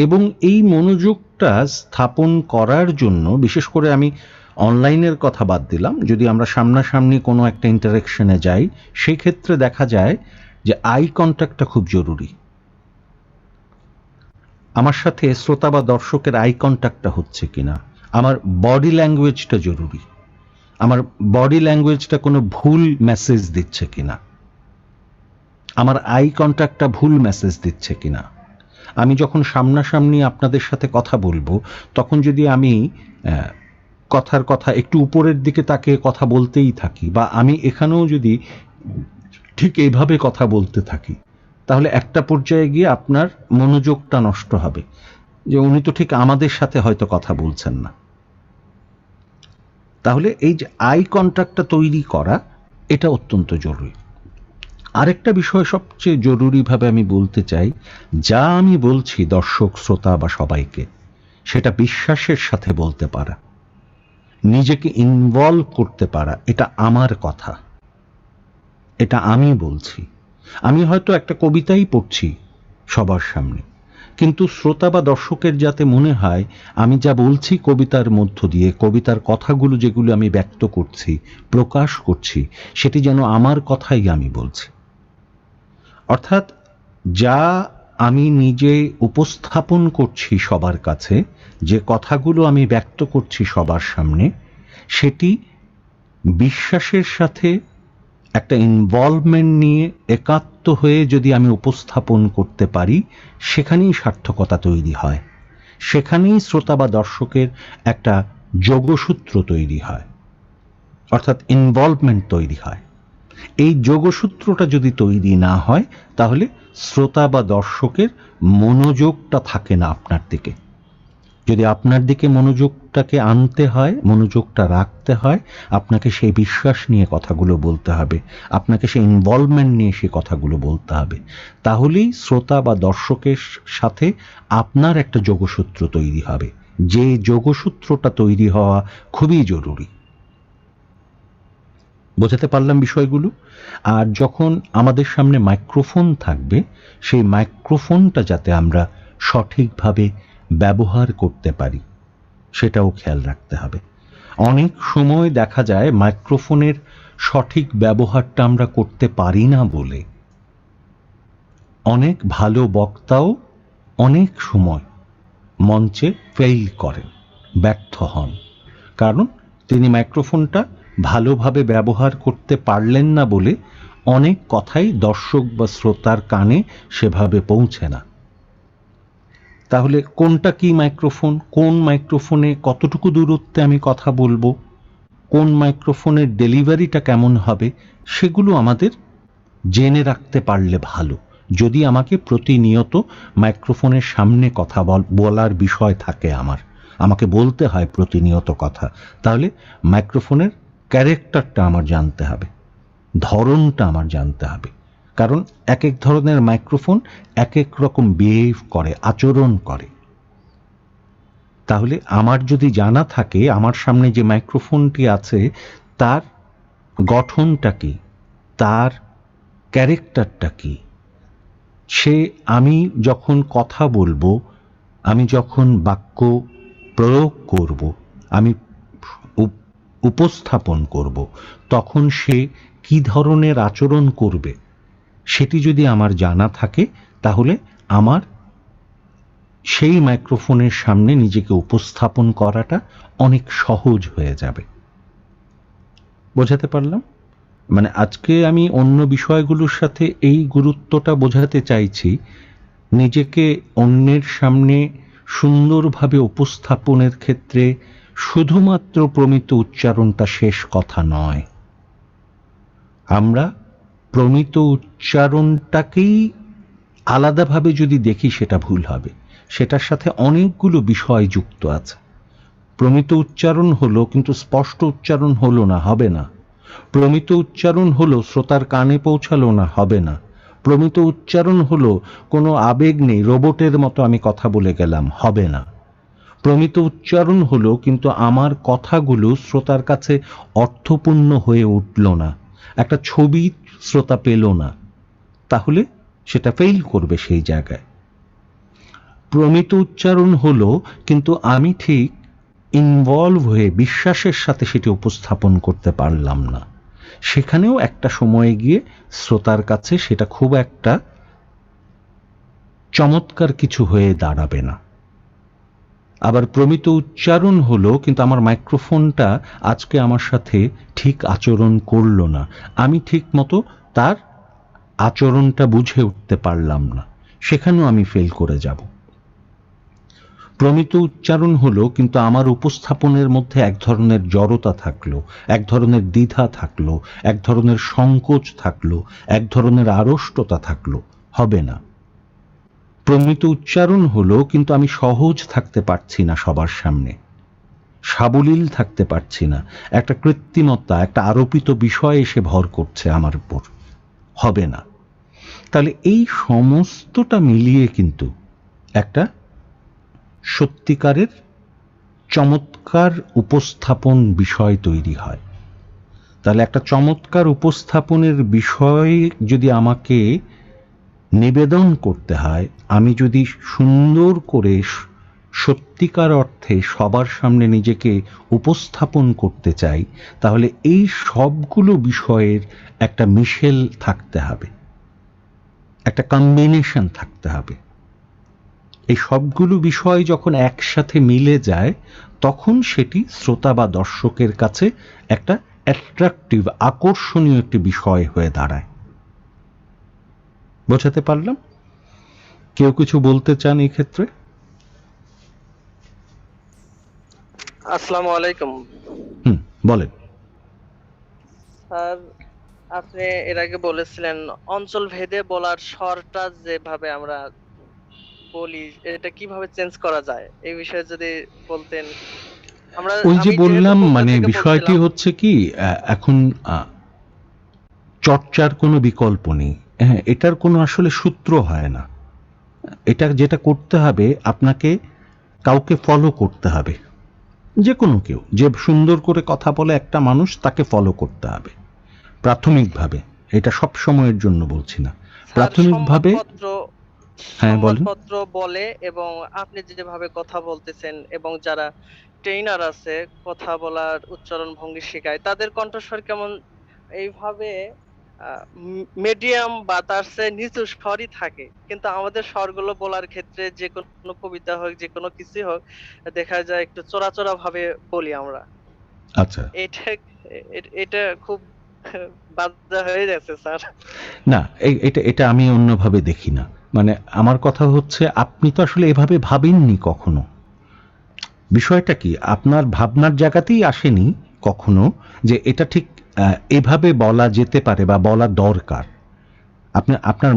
এবং এই মনোযোগটা স্থাপন করার জন্য, বিশেষ করে আমি অনলাইনের কথা বাদ দিলাম, যদি আমরা সামনাসামনি কোনো একটা ইন্টারেকশনে যাই, সেই ক্ষেত্রে দেখা যায় যে আই কন্ট্যাক্টটা খুব জরুরি। আমার সাথে শ্রোতা বা দর্শকের আই কন্ট্যাক্টটা হচ্ছে কিনা, আমার বডি ল্যাঙ্গুয়েজটা জরুরি, আমার বডি ল্যাঙ্গুয়েজটা কোনো ভুল মেসেজ দিচ্ছে কিনা, আমার আই কন্ট্যাক্টটা ভুল মেসেজ দিচ্ছে কিনা। আমি যখন সামনাসামনি আপনাদের সাথে কথা বলবো, তখন যদি আমি কথার কথা একটু উপরের দিকে তাকিয়ে কথা বলতেই থাকি, বা আমি এখানেও যদি ঠিক এইভাবে কথা বলতে থাকি, তাহলে একটা পর্যায়ে গিয়ে আপনার মনোযোগটা নষ্ট হবে, যে উনি তো ঠিক আমাদের সাথে হয়তো কথা বলছেন না। তাহলে এই যে আই কন্ট্যাক্টটা তৈরি করা, এটা অত্যন্ত জরুরি। আরেকটা বিষয় সবচেয়ে জরুরিভাবে আমি বলতে চাই, যা আমি বলছি দর্শক, শ্রোতা বা সবাইকে, সেটা বিশ্বাসের সাথে বলতে পারা, নিজেকে ইনভলভ করতে পারা। এটা আমার কথা, এটা আমি বলছি। আমি হয়তো একটা কবিতাই পড়ছি সবার সামনে, কিন্তু শ্রোতা বা দর্শকের যাতে মনে হয় আমি যা বলছি কবিতার মধ্য দিয়ে, কবিতার কথাগুলো যেগুলো আমি ব্যক্ত করছি, প্রকাশ করছি, সেটি যেন আমার কথাই আমি বলছি। অর্থাৎ যা আমি নিজে উপস্থাপন করছি সবার কাছে, যে কথাগুলো আমি ব্যক্ত করছি সবার সামনে, সেটি বিশ্বাসের সাথে একটা ইনভলভমেন্ট নিয়ে একাত্ম হয়ে যদি আমি উপস্থাপন করতে পারি, সেখানেই সার্থকতা তৈরি হয়, সেখানেই শ্রোতা বা দর্শকের একটা যোগসূত্র তৈরি হয়, অর্থাৎ ইনভলভমেন্ট তৈরি হয়। এই যোগসূত্রটা যদি তৈরি না হয়, তাহলে শ্রোতা বা দর্শকের মনোযোগটা থাকে না আপনার দিকে। যদি আপনার দিকে মনোযোগটাকে আনতে হয়, মনোযোগটা রাখতে হয়, আপনাকে সেই বিশ্বাস নিয়ে কথাগুলো বলতে হবে, আপনাকে সেই ইনভলভমেন্ট নিয়ে সেই কথাগুলো বলতে হবে। তাহলেই শ্রোতা বা দর্শকের সাথে আপনার একটা যোগসূত্র তৈরি হবে, যে যোগসূত্রটা তৈরি হওয়া খুবই জরুরি। বোঝাতে পারলাম বিষয়গুলো? আর যখন আমাদের সামনে মাইক্রোফোন থাকবে, সেই মাইক্রোফোনটা যাতে আমরা সঠিকভাবে ব্যবহার করতে পারি, সেটাও খেয়াল রাখতে হবে। অনেক সময় দেখা যায় মাইক্রোফোনের সঠিক ব্যবহারটা আমরা করতে পারি না বলে অনেক ভালো বক্তাও অনেক সময় মঞ্চে ফেইল করেন, ব্যর্থ হন। কারণ তিনি মাইক্রোফোনটা ভালোভাবে ব্যবহার করতে পারলেন না বলে অনেক কথাই দর্শক বা শ্রোতার কানে সেভাবে পৌঁছে না। তাহলে কোনটা কি মাইক্রোফোন, কোন মাইক্রোফোনে কতটুকু দূরত্বে আমি কথা বলবো, কোন মাইক্রোফোনের ডেলিভারিটা কেমন হবে, সেগুলো আমাদের জেনে রাখতে পারলে ভালো। যদি আমাকে প্রতিনিয়ত মাইক্রোফোনের সামনে কথা বলার বিষয় থাকে, আমাকে বলতে হয় প্রতিনিয়ত কথা, তাহলে মাইক্রোফোনের ক্যারেক্টারটা আমার জানতে হবে, ধরনটা আমার জানতে হবে। কারণ এক এক ধরনের মাইক্রোফোন এক এক রকম বিহেভ করে, আচরণ করে। তাহলে আমার যদি জানা থাকে আমার সামনে যে মাইক্রোফোনটি আছে তার গঠনটা কি, তার ক্যারেক্টারটা কি, সে আমি যখন কথা বলবো, আমি যখন বাক্য প্রয়োগ করব, আমি উপস্থাপন করব, তখন সে কি ধরনের আচরণ করবে, সেটি যদি আমার জানা থাকে, তাহলে আমার সেই মাইক্রোফোনের সামনে নিজেকে উপস্থাপন করাটা অনেক সহজ হয়ে যাবে। বোঝাতে পারলাম? মানে আজকে আমি অন্য বিষয়গুলোর সাথে এই গুরুত্বটা বোঝাতে চাইছি, নিজেকে অন্যের সামনে সুন্দরভাবে উপস্থাপনের ক্ষেত্রে শুধুমাত্র প্রমিত উচ্চারণটা শেষ কথা নয়। আমরা প্রমিত উচ্চারণটাকেই আলাদাভাবে যদি দেখি সেটা ভুল হবে, সেটার সাথে অনেকগুলো বিষয় যুক্ত আছে। প্রমিত উচ্চারণ হলো কিন্তু স্পষ্ট উচ্চারণ হলো না, হবে না। প্রমিত উচ্চারণ হলো শ্রোতার কানে পৌঁছালো না, হবে না। প্রমিত উচ্চারণ হলো কোনো আবেগ নেই, রোবটের মতো আমি কথা বলে গেলাম, হবে না। প্রমিত উচ্চারণ হলো কিন্তু আমার কথাগুলো শ্রোতার কাছে অর্থপূর্ণ হয়ে উঠল না, একটা ছবি শ্রোতা পেল না, তাহলে সেটা ফেইল করবে সেই জায়গায়। প্রমিত উচ্চারণ হলো কিন্তু আমি ঠিক ইনভলভ হয়ে বিশ্বাসের সাথে সেটি উপস্থাপন করতে পারলাম না, সেখানেও একটা সময়ে গিয়ে শ্রোতার কাছে সেটা খুব একটা চমৎকার কিছু হয়ে দাঁড়াবে না। আবার প্রমিত উচ্চারণ হলো কিন্তু আমার মাইক্রোফোনটা আজকে আমার সাথে ঠিক আচরণ করলো না, আমি ঠিক মতো তার আচরণটা বুঝে উঠতে পারলাম না, সেখানেও আমি ফেল করে যাব। প্রমিত উচ্চারণ হলো কিন্তু আমার উপস্থাপনের মধ্যে এক ধরনের জড়তা থাকলো, এক ধরনের দ্বিধা থাকলো, এক ধরনের সংকোচ থাকলো, এক ধরনের আড়ষ্টতা থাকলো, হবে না। প্রমিত উচ্চারণ হলো কিন্তু আমি সহজ থাকতে পারছি না সবার সামনে, সাবলীল থাকতে পারছি না, একটা কৃত্রিমতা, একটা আরোপিত বিষয় এসে ভর করছে আমার উপর, হবে না। তাহলে এই সমস্তটা মিলিয়ে কিন্তু একটা সত্যিকারের চমৎকার উপস্থাপন বিষয় তৈরি হয়। তাহলে একটা চমৎকার উপস্থাপনের বিষয় যদি আমাকে নিবেদন করতে হয়, আমি যদি সুন্দর করে সত্যিকার অর্থে সবার সামনে নিজেকে উপস্থাপন করতে চাই, তাহলে এই সবগুলো বিষয়ের একটা মিশেল থাকতে হবে, একটা কম্বিনেশন থাকতে হবে। এই সবগুলো বিষয় যখন একসাথে মিলে যায়, তখন সেটি শ্রোতা বা দর্শকের কাছে একটা অ্যাট্রাকটিভ, আকর্ষণীয় একটি বিষয় হয়ে দাঁড়ায়। বোঝাতে পারলাম? কেউ কিছু বলতে চান এই ক্ষেত্রে?
আসসালামু আলাইকুম
বলেন।
স্যার, আপনি এর আগে বলেছিলেন অঞ্চল ভেদে বলার স্বরটা যেভাবে আমরা বলি, এটা কিভাবে চেঞ্জ করা যায় এই বিষয়ে যদি বলতেন।
ওই যে
আমি যেহেতু
বললাম,
বগুড়া
মানে
থেকে
বিষয়টি
বলছিলাম।
হচ্ছে কি, এখন চর্চার কোনো বিকল্প নেই। হ্যাঁ, এটার কোনো আসলে সূত্র হয় না। এটা যেটা করতে হবে, আপনাকে কাউকে ফলো করতে হবে। যে কোনো কেউ যে সুন্দর করে কথা বলে একটা মানুষ, তাকে ফলো করতে হবে প্রাথমিকভাবে। এটা সব সময়ের জন্য বলছি না,
স্যার,
প্রাথমিকভাবে। হ্যাঁ, বলেন।
সংবাদপত্র বলে এবং আপনি যেভাবে কথা বলতেছেন এবং যারা ট্রেনার আছে কথা বলার উচ্চারণ ভঙ্গি শেখায়, তাদের কণ্ঠস্বর কেমন এইভাবে মিডিয়াম বা তার চেয়ে নিচু স্বরই থাকে, কিন্তু আমাদের স্বরগুলো বলার ক্ষেত্রে যে কোনো কবিতা হোক যে কোনো কিছু হোক, দেখা যায় একটু চোরাচোরা ভাবে বলি আমরা।
আচ্ছা,
এটা এটা খুব বাজে হয়ে যাচ্ছে স্যার।
না, এটা এটা আমি অন্যভাবে দেখি না। মানে আমার কথা হচ্ছে, আপনি তো আসলে এভাবে ভাবেননি কখনো। বিষয়টা কি, আপনার ভাবনার জায়গাতেই আসেনি কখনো যে এটা ঠিক এভাবে বলা যেতে পারে বা বলা দরকার। আপনার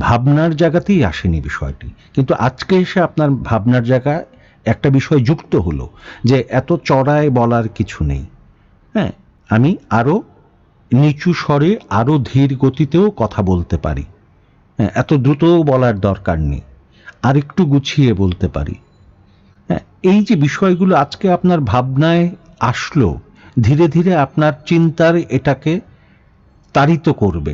ভাবনার জায়গাতেই আসেনি বিষয়টি, কিন্তু আজকে এসে আপনার ভাবনার জায়গায় একটা বিষয় যুক্ত হলো যে এত চড়ায় বলার কিছু নেই। হ্যাঁ, আমি আরো নিচু স্বরে, আরো ধীর গতিতেও কথা বলতে পারি। হ্যাঁ, এত দ্রুতও বলার দরকার নেই, আর একটু গুছিয়ে বলতে পারি। হ্যাঁ, এই যে বিষয়গুলো আজকে আপনার ভাবনায় আসলো, ধীরে ধীরে আপনার চিন্তার এটাকে তাড়িত করবে।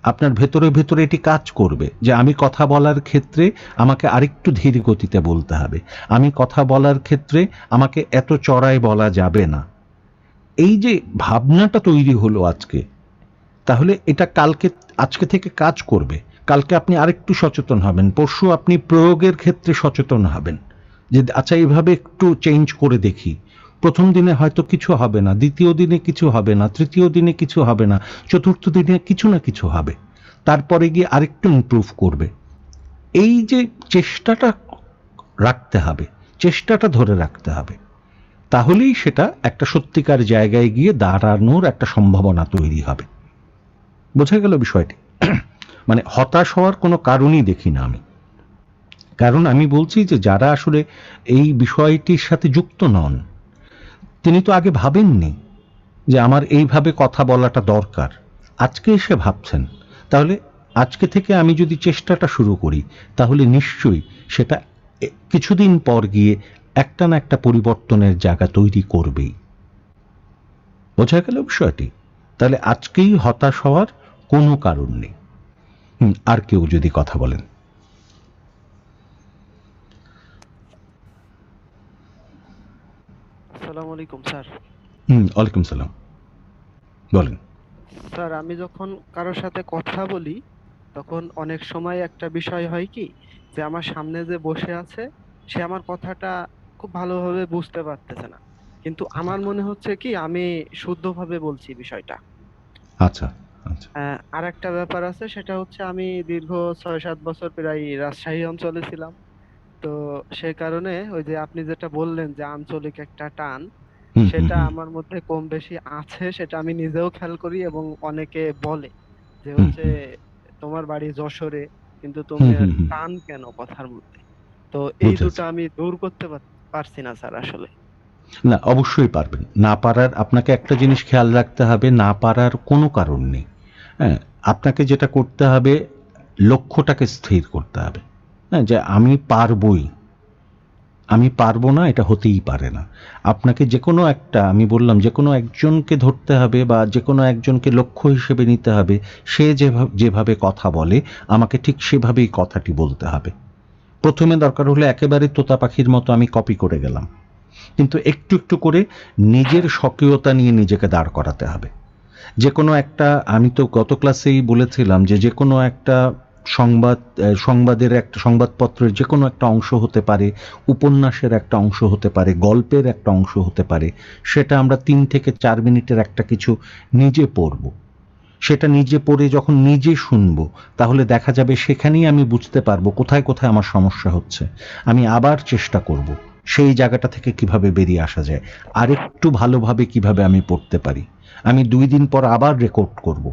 আপনার ভেতরে ভেতরে এটি কাজ করবে যে আমি কথা বলার ক্ষেত্রে আমাকে আরেকটু ধীর গতিতে বলতে হবে, আমি কথা বলার ক্ষেত্রে আমাকে এত চড়ায় বলা যাবে না। এই যে ভাবনাটা তৈরি হলো আজকে, তাহলে এটা কালকে, আজকে থেকে কাজ করবে। কালকে আপনি আরেকটু সচেতন হবেন, পরশু আপনি প্রয়োগের ক্ষেত্রে সচেতন হবেন যে আচ্ছা এইভাবে একটু চেঞ্জ করে দেখি। প্রথম দিনে হয়তো কিছু হবে না, দ্বিতীয় দিনে কিছু হবে না, তৃতীয় দিনে কিছু হবে না, চতুর্থ দিনে কিছু না কিছু হবে, তারপরে গিয়ে আরেকটু ইমপ্রুভ করবে। এই যে চেষ্টাটা রাখতে হবে, চেষ্টাটা ধরে রাখতে হবে, তাহলেই সেটা একটা সত্যিকার জায়গায় গিয়ে দাঁড়ানোর একটা সম্ভাবনা তৈরি হবে। বোঝা গেল বিষয়টি? মানে হতাশ হওয়ার কোনো কারণই দেখি না আমি। কারণ আমি বলছি যে যারা আসলে এই বিষয়টির সাথে যুক্ত নন, তিনি তো আগে ভাবেননি যে আমার এইভাবে কথা বলাটা দরকার। আজকে এসে ভাবছেন, তাহলে আজকে থেকে আমি যদি চেষ্টাটা শুরু করি, তাহলে নিশ্চয়ই সেটা কিছুদিন পর গিয়ে একটা না একটা পরিবর্তনের জায়গা তৈরি করবেই। বোঝা গেল বিষয়টি? তাহলে আজকেই হতাশ হওয়ার কোনো কারণ নেই। আর কেউ যদি কথা বলেন।
আসসালামু আলাইকুম স্যার।
ওয়ালাইকুম সালাম, বলেন।
স্যার, আমি যখন কারোর সাথে কথা বলি তখন অনেক সময় একটা বিষয় হয় কি, যে আমার সামনে যে বসে আছে সে আমার কথাটা খুব ভালোভাবে বুঝতে পারতেছে না, কিন্তু আমার মনে হচ্ছে কি আমি শুদ্ধভাবে বলছি বিষয়টা।
আচ্ছা, আচ্ছা।
আর একটা ব্যাপার আছে, সেটা হচ্ছে আমি দীর্ঘ 6-7 বছর প্রায় রাজশাহী অঞ্চলে ছিলাম। তো সে কারণে ওই যে আপনি যেটা বললেন যে আঞ্চলিক একটা টান,
হুম হুম
সেটা
হুম
আমার মধ্যে কম বেশি আছে, সেটা আমি নিজেও খেয়াল করি এবং অনেকে বলে যে
হুম
হচ্ছে তোমার বাড়ি যশোরে কিন্তু তুমি
হুম হুম হুম,
টান কেন কথার মধ্যে। তো এই দুটো
বুঝেছি।
আমি দূর করতে পারছি না স্যার আসলে।
না, অবশ্যই পারবেন। না পারার, আপনাকে একটা জিনিস খেয়াল রাখতে হবে, না পারার কোনো কারণ নেই। হ্যাঁ, আপনাকে যেটা করতে হবে, লক্ষ্যটাকে স্থির করতে হবে। হ্যাঁ, যে আমি পারবই। আমি পারবো না, এটা হতেই পারে না। আপনাকে যে কোনো একটা, আমি বললাম যে কোনো একজনকে ধরতে হবে বা যে কোনো একজনকে লক্ষ্য হিসেবে নিতে হবে। সে যেভাবে কথা বলে আমাকে ঠিক সেভাবেই কথাটি বলতে হবে। প্রথমে দরকার হলে একেবারে তোতা পাখির মতো আমি কপি করে গেলাম, কিন্তু একটু একটু করে নিজের স্বকীয়তা নিয়ে নিজেকে দাঁড় করাতে হবে। যে কোনো একটা, আমি তো গত ক্লাসেই বলেছিলাম যে কোনো একটা সংবাদের একটা, সংবাদপত্রের যে কোনো একটা অংশ হতে পারে, উপন্যাসের একটা অংশ হতে পারে, গল্পের একটা অংশ হতে পারে। সেটা আমরা 3 থেকে 4 মিনিটের একটা কিছু নিজে পড়ব। সেটা নিজে পড়ে যখন নিজে শুনবো, তাহলে দেখা যাবে সেখানেই আমি বুঝতে পারবো কোথায় কোথায় আমার সমস্যা হচ্ছে। আমি আবার চেষ্টা করব সেই জায়গাটা থেকে কিভাবে বেরিয়ে আসা যায়, আরেকটু ভালোভাবে কিভাবে আমি পড়তে পারি। আমি 2 দিন পর আবার রেকর্ড করব,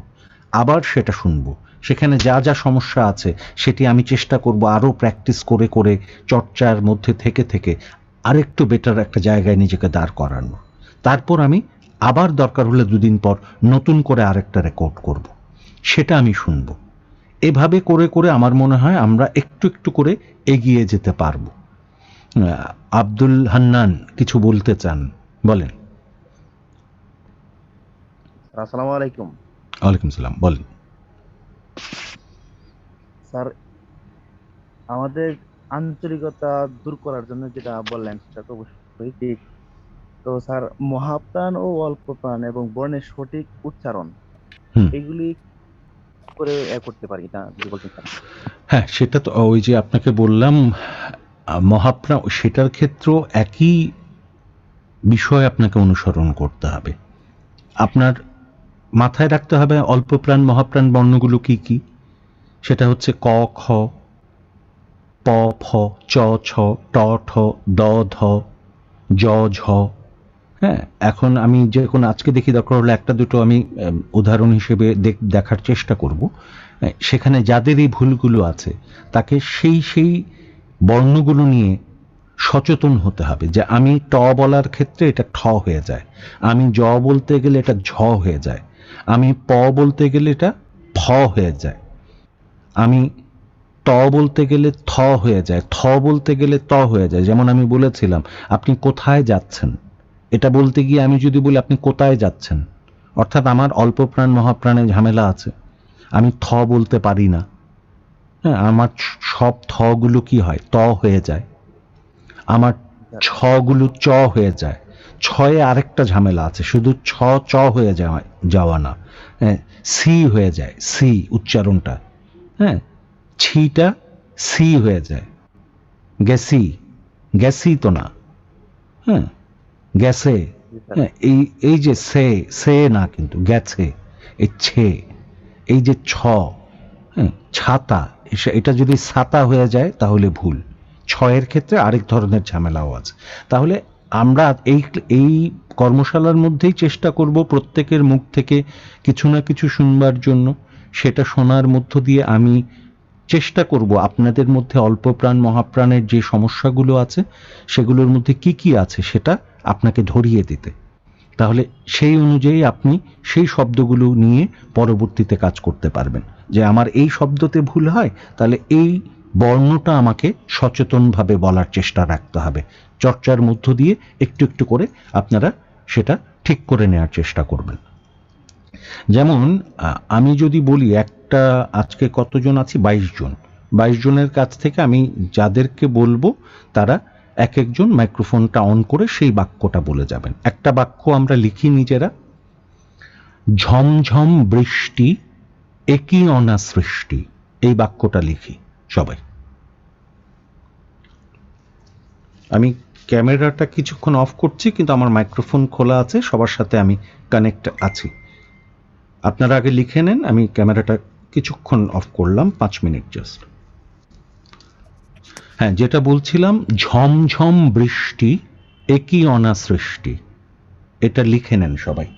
আবার সেটা শুনবো। সেখানে যা যা সমস্যা আছে সেটি আমি চেষ্টা করব আরও প্র্যাকটিস করে করে, চর্চার মধ্যে থেকে থেকে আরেকটু বেটার একটা জায়গায় নিজেকে দাঁড় করানো। তারপর আমি আবার দরকার হলে 2 দিন পর নতুন করে আরেকটা রেকর্ড করব, সেটা আমি শুনব। এভাবে করে করে আমার মনে হয় আমরা একটু একটু করে এগিয়ে যেতে পারবো। আব্দুল হান্নান কিছু বলতে চান, বলেন।
আসসালামু আলাইকুম
ওয়ালাইকুম সালাম, বলেন।
স্যার। আমাদের আঞ্চলিকতা দূর করার জন্য যেটা বললেন সেটা তো অবশ্যই ঠিক। তো স্যার, মহাপ্রাণ ও অল্প প্রাণ এবং বর্ণের সঠিক উচ্চারণ
হুম।
এগুলি করে করতে পারি, এটা যদি বলতেন স্যার।
হ্যাঁ, সেটা তো ওই যে আপনাকে বললাম, মহাপ্রাণ, সেটার ক্ষেত্রেও একই বিষয় আপনাকে অনুসরণ করতে হবে। আপনার মাথায় রাখতে হবে অল্প প্রাণ মহাপ্রাণ বর্ণগুলো কি কি। সেটা হচ্ছে ক খ, প ফ, চ ছ, ট ঠ, দ ধ, জ ঝ। হ্যাঁ, এখন আমি যে কোনো আজকে দেখি, দরকার হলে একটা দুটো আমি উদাহরণ হিসেবে দেখার চেষ্টা করব। সেখানে যাদের এই ভুলগুলো আছে তাকে সেই বর্ণগুলো নিয়ে সচেতন হতে হবে, যে আমি ট বলার ক্ষেত্রে এটা ঠ হয়ে যায়, আমি জ বলতে গেলে এটা ঝ হয়ে যায়, আমি প বলতে গেলে এটা ফ হয়ে যায়, আমি ট বলতে গেলে থ হয়ে যায়, থ বলতে গেলে ত হয়ে যায়। যেমন আমি বলেছিলাম আপনি কোথায় যাচ্ছেন, এটা বলতে গিয়ে আমি যদি বলি আপনি কোথায় যাচ্ছেন, অর্থাৎ আমার অল্প প্রাণ মহাপ্রাণে ঝামেলা আছে, আমি থ বলতে পারি না। হ্যাঁ, আমার সব থগুলো কি হয়, ত হয়ে যায়, আমার ছগুলো চ হয়ে যায়। ছয়ে আরেকটা ঝামেলা আছে, শুধু চ হয়ে যাওয়া না, হ্যাঁ, সি হয়ে যায়, সি উচ্চারণটা। হ্যাঁ, ছিটা সি হয়ে যায়, গ্যাসি, গ্যাসি তো না, হ্যাঁ, গ্যাসে। হ্যাঁ, এই যে সে না, কিন্তু গেছে, এই ছে, এই যে ছ, হ্যাঁ, ছাতা, এটা যদি ছাতা হয়ে যায় তাহলে ভুল। ছয়ের ক্ষেত্রে আরেক ধরনের ঝামেলাও আছে। তাহলে আমরা এই কর্মশালার মধ্যেই চেষ্টা করব প্রত্যেকের মুখ থেকে কিছু না কিছু শুনবার জন্য। সেটা শোনার মধ্য দিয়ে আমি চেষ্টা করব আপনাদের মধ্যে অল্প প্রাণ মহাপ্রাণের যে সমস্যাগুলো আছে সেগুলোর মধ্যে কি কি আছে সেটা আপনাকে ধরিয়ে দিতে। তাহলে সেই অনুযায়ী আপনি সেই শব্দগুলো নিয়ে পরবর্তীতে কাজ করতে পারবেন, যে আমার এই শব্দতে ভুল হয়, তাহলে এই বর্ণটা আমাকে সচেতনভাবে বলার চেষ্টা রাখতে হবে। চর্চার মধ্য দিয়ে একটু একটু করে আপনারা সেটা ঠিক করে নেওয়ার চেষ্টা করবেন। যেমন আমি যদি বলি একটা, আজকে কতজন আছি, 22 জন, 22 জনের কাছ থেকে আমি যাদেরকে বলবো তারা এক একজন মাইক্রোফোনটা অন করে সেই বাক্যটা বলে যাবেন। একটা বাক্য আমরা লিখি নিজেরা, ঝমঝম বৃষ্টি একই অনা সৃষ্টি, এই বাক্যটা লিখি সবাই। আমি ক্যামেরাটা কিছুক্ষণ অফ করছি, কিন্তু আমার মাইক্রোফোন খোলা আছে, সবার সাথে আমি কানেক্ট আছি। আপনারা আগে লিখে নেন, আমি ক্যামেরাটা কিছুক্ষণ অফ করলাম, 5 মিনিট জাস্ট। হ্যাঁ, যেটা বলছিলাম, ঝমঝম বৃষ্টি একই অনা সৃষ্টি, এটা লিখে নেন সবাই।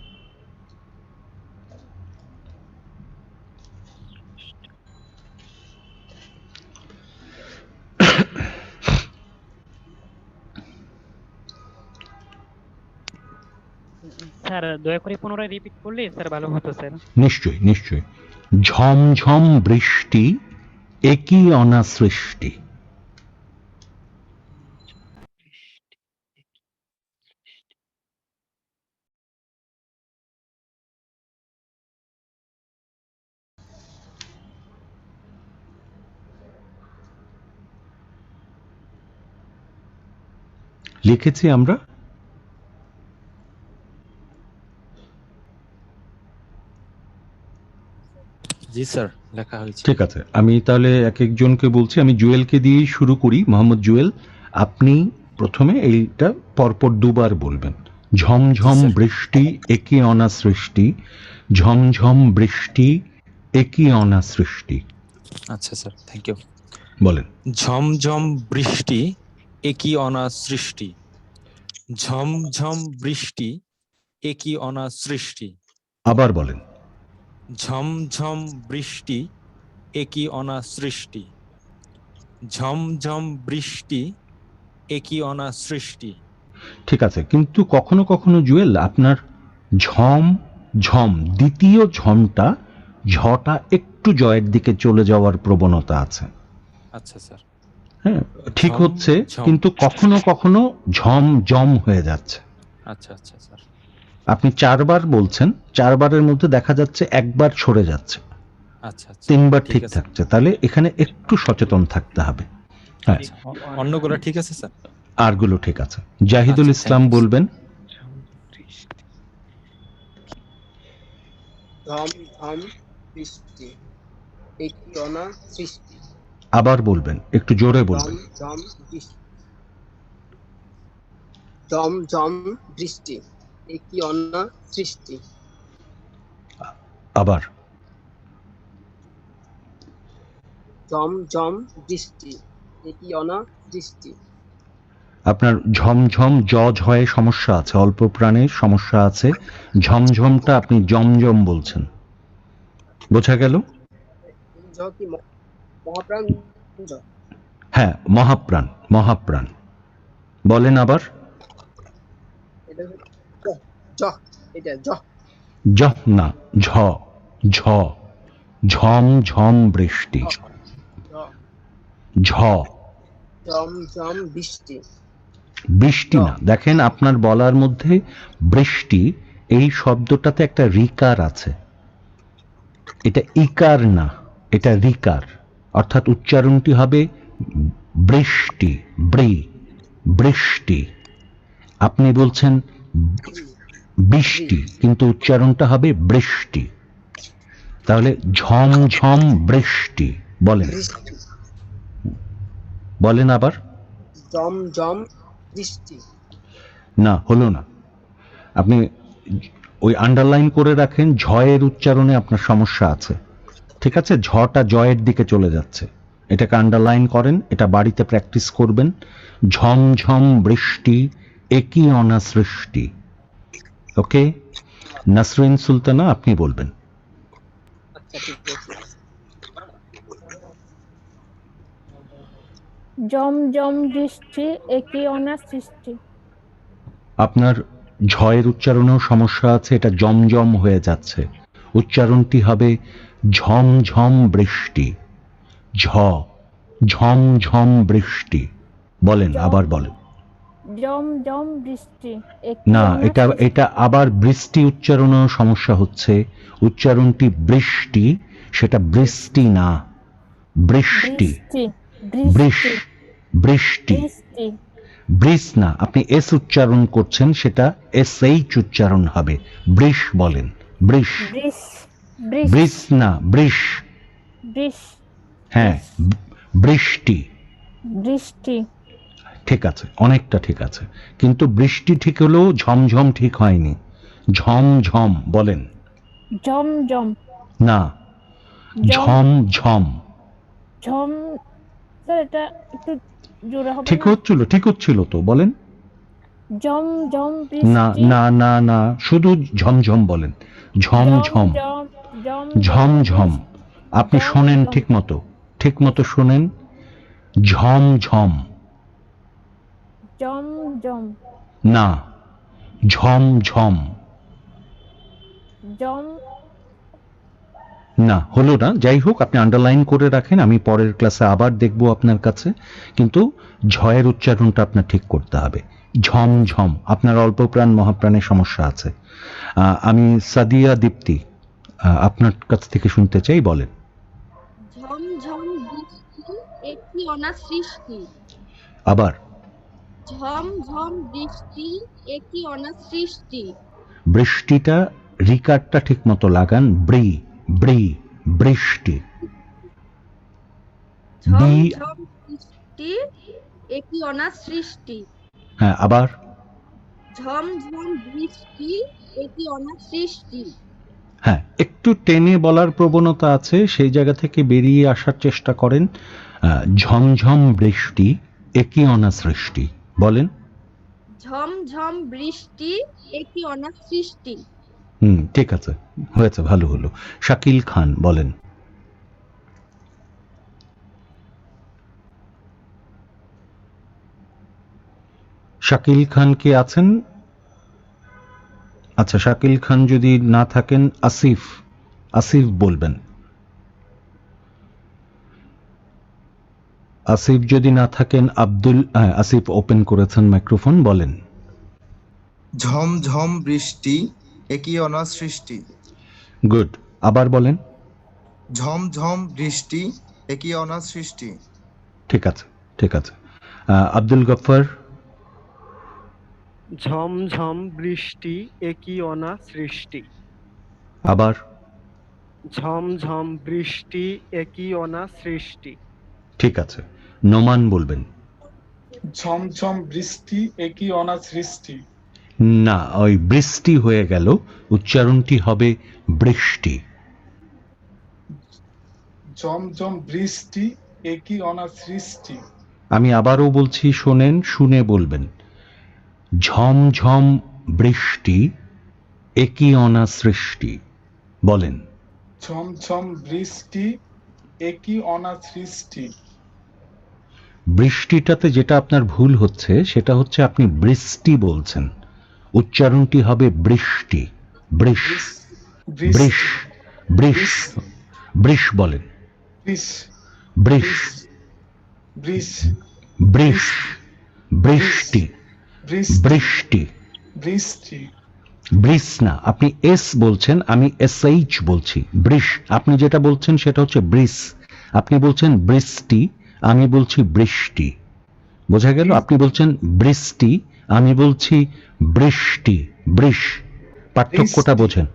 স্যার দয়া করে পুনরায় রিপিট করলে স্যার ভালো হতো স্যার।
নিশ্চয়ই নিশ্চয়ই। ঝমঝম বৃষ্টি একই অনা সৃষ্টি। লিখেছি আমরা।
জি স্যার, লেখা হয়েছে।
ঠিক আছে, আমি তাহলে এক একজনকে বলছি। আমি জুয়েলকে দিয়েই শুরু করি। মোহাম্মদ জুয়েল, আপনি প্রথমে এইটা পরপর দুবার বলবেন। ঝমঝম
স্যার।
বৃষ্টি একই অনা সৃষ্টি, ঝমঝম বৃষ্টি একই অনা সৃষ্টি।
আচ্ছা স্যার, থ্যাংক ইউ।
বলেন।
ঝমঝম বৃষ্টি একই অনা সৃষ্টি, ঝমঝম বৃষ্টি একই অনা সৃষ্টি,
আবার বলেন।
ঝমঝম বৃষ্টি একই অনা সৃষ্টি, ঝমঝম বৃষ্টি একই অনা সৃষ্টি।
ঠিক আছে, কিন্তু কখনো কখনো জুয়েল আপনার ঝম ঝম দ্বিতীয় ঝমটা ঝটা একটু জয়ের দিকে চলে যাওয়ার প্রবণতা আছে।
আচ্ছা স্যার।
হ্যাঁ, ঠিক
ঝম,
হচ্ছে,
ঝম।
কিন্তু কখনো কখনো ঝম জম হয়ে যাচ্ছে।
আচ্ছা আচ্ছা স্যার।
আপনি 4 বার বলছেন, 4 বারের মধ্যে দেখা যাচ্ছে একবার সরে যাচ্ছে,
আচ্ছা আচ্ছা
3 বার ঠিক
আছে।
থাকছে। তাহলে এখানে একটু সচেতন থাকতে হবে। হ্যাঁ,
আচ্ছা, অন্যগুলো ঠিক আছে স্যার।
আরগুলো ঠিক আছে। জাহিদুল
আচ্ছা,
ইসলাম
thank you,
বলবেন।
ঝম ঝম বৃষ্টি একই অনা সৃষ্টি,
আবার বলবেন, একটু জোরে
ঝম
বলবেন।
ঝম বৃষ্টি, ঝম ঝম বৃষ্টি একই অনা সৃষ্টি,
আবার।
ঝম ঝম বৃষ্টি একই অনা সৃষ্টি।
আপনার ঝমঝম ঝয়ে সমস্যা আছে, অল্প প্রাণে সমস্যা আছে। ঝমঝমটা আপনি জমজম বলছেন, বোঝা গেল?
ঝ কি মহাপ্রাণ ঝ?
হ্যাঁ, মহাপ্রাণ, মহাপ্রাণ। বলেন আবার।
এটা ঝ, ঝ, এটা ঝ।
জহ না, ঝ ঝ। ঝম ঝম বৃষ্টি,
ঝ,
ঝ।
ঝম ঝম বৃষ্টি,
বৃষ্টি না, দেখেন আপনার বলার মধ্যে বৃষ্টি এই শব্দটাতে একটা রিকার আছে। এটা ইকার না, এটা রিকার। অর্থাৎ উচ্চারণটি হবে বৃষ্টি, বৃষ্টি। আপনি বলছেন বৃষ্টি, কিন্তু উচ্চারণটা হবে বৃষ্টি। তাহলে ঝমঝম বৃষ্টি বলেন।
বৃষ্টি,
বলেন আবার।
ঝম ঝম বৃষ্টি।
না, হলো না। আপনি ওই আন্ডারলাইন করে রাখেন, ঝয়ের উচ্চারণে আপনার সমস্যা আছে। ঠিক আছে, ঝটা জয়ের দিকে চলে যাচ্ছে, এটাকে আন্ডারলাইন করেন, এটা বাড়িতে প্র্যাকটিস করবেন। ঝমঝম বৃষ্টি একই অনা সৃষ্টি। ওকে, নাসরিন সুলতানা, আপনি বলবেন।
আচ্ছা, ঠিক আছে।
জম জম বৃষ্টি একই অনা সৃষ্টি।
আপনার ঝয়ের উচ্চারণেও সমস্যা আছে, এটা জমজম হয়ে যাচ্ছে। উচ্চারণটি হবে ঝমঝম বৃষ্টি, ঝ। ঝমঝম বৃষ্টি বলেন,
জম-
আবার বলেন।
জম জম বৃষ্টি একই
না,
অনা
এটা
সৃষ্টি।
এটা আবার বৃষ্টি উচ্চারণেও সমস্যা হচ্ছে। উচ্চারণটি বৃষ্টি, সেটা বৃষ্টি না, বৃষ্টি।
বৃষ্টি
বৃষ,
বৃষ্টি
বৃষ্টি,
বৃষ্টি
বৃষ না। আপনি এস উচ্চারণ করছেন, সেটা এস এইচ উচ্চারণ হবে। বৃষ বলেন, বৃষ।
বৃষ
বৃষ না, বৃষ।
বৃষ
হ্যাঁ, বৃষ্টি।
বৃষ্টি
ঠিক আছে, অনেকটা ঠিক আছে, কিন্তু বৃষ্টি ঠিক হলেও ঝমঝম ঠিক হয়নি। ঝমঝম বলেন।
জম জম
না,
জম
ঝমঝম।
ঝম। স্যার এটা একটু জোরে হবে
ঠিক
না?
হচ্ছিল, ঠিক হচ্ছিল তো, বলেন।
জম জম
না
বৃষ্টি।
না না না, শুধু ঝমঝম বলেন। ঝমঝম,
জম জম
ঝমঝম। আপনি
জম
শোনেন
জম।
ঠিক মতো, ঠিক মতো শোনেন। ঝমঝম
জম জম
না, ঝমঝম।
জম।
না, হলো না। যাই হোক, আপনি আন্ডারলাইন করে রাখেন, আমি পরের ক্লাসে আবার দেখব আপনার কাছে। কিন্তু ঝয়ের উচ্চারণটা আপনার ঠিক করতে হবে। ঝমঝম, আপনার অল্প প্রাণ মহাপ্রাণের সমস্যা আছে। আমি সাদিয়া দীপ্তি, আপনার কাছ থেকে শুনতে চাই, বলেন।
ঝমঝম বৃষ্টি একই অনা সৃষ্টি,
আবার।
ঝম ঝম বৃষ্টি একই অনাথ সৃষ্টি।
বৃষ্টিটা রিকারটা ঠিক মতো লাগান, ব্রি ব্রি বৃষ্টি।
ঝম
বি
ঝম বৃষ্টি একই অনাথ সৃষ্টি।
হ্যাঁ, আবার
ঝম ঝম বৃষ্টি একই অনাথ সৃষ্টি।
হ্যাঁ, একটু টেনে বলার প্রবণতা আছে, সেই জায়গা থেকে বেরিয়ে আসার চেষ্টা করেন। ঝমঝম বৃষ্টি একই অনা সৃষ্টি, বলেন।
ঝম ঝম বৃষ্টি একই অনাথ সৃষ্টি।
ঠিক আছে, হয়েছে, ভালো হলো। শাকিল খান বলেন। শাকিল খান কি আছেন? আচ্ছা, শাকিল খান যদি না থাকেন, আসিফ আসিফ বলবেন। আসিফ যদি না থাকেন, আব্দুল আসিফ ওপেন করেছেন মাইক্রোফোন, বলেন।
ঝম ঝম বৃষ্টি একই অনাথ সৃষ্টি।
গুড, আবার বলেন।
ঝম ঝম বৃষ্টি একই অনাথ সৃষ্টি।
ঠিক আছে, ঠিক আছে। আব্দুল গফফার।
ঝম ঝম বৃষ্টি একই অনাথ সৃষ্টি।
আবার।
ঝম ঝম বৃষ্টি একই অনাথ সৃষ্টি।
ঠিক আছে, নোমান বলবেন।
ঝমঝম বৃষ্টি একই অনাথ সৃষ্টি।
না, ওই বৃষ্টি হয়ে গেল, উচ্চারণটি হবে বৃষ্টি।
ঝমঝম বৃষ্টি একই অনাথ সৃষ্টি।
আমি আবারও বলছি, শোনেন, শুনে বলবেন। ঝমঝম বৃষ্টি একই অনা সৃষ্টি, বলেন।
ঝমঝম বৃষ্টি একই অনাথ সৃষ্টি।
বৃষ্টিটাতে যেটা আপনার ভুল হচ্ছে সেটা হচ্ছে আপনি বৃষ্টি বলছেন, উচ্চারণটি হবে বৃষ্টি। বৃষ বৃষ বৃষ বৃষ বলেন।
বৃষ
বৃষ
বৃষ
বৃষ বৃষ্টি বৃষ্টি
বৃষ্টি।
বৃষ না, আপনি এস বলছেন, আমি এসএইচ বলছি। বৃষ, আপনি যেটা বলছেন সেটা হচ্ছে বৃষ। আপনি বলছেন বৃষ্টি, আমি বলছি বৃষ্টি। বোঝা গেল? আপনি বলছেন বৃষ্টি, আমি বলছি বৃষ্টি। বৃষ, পার্থক্যটা বোঝেন।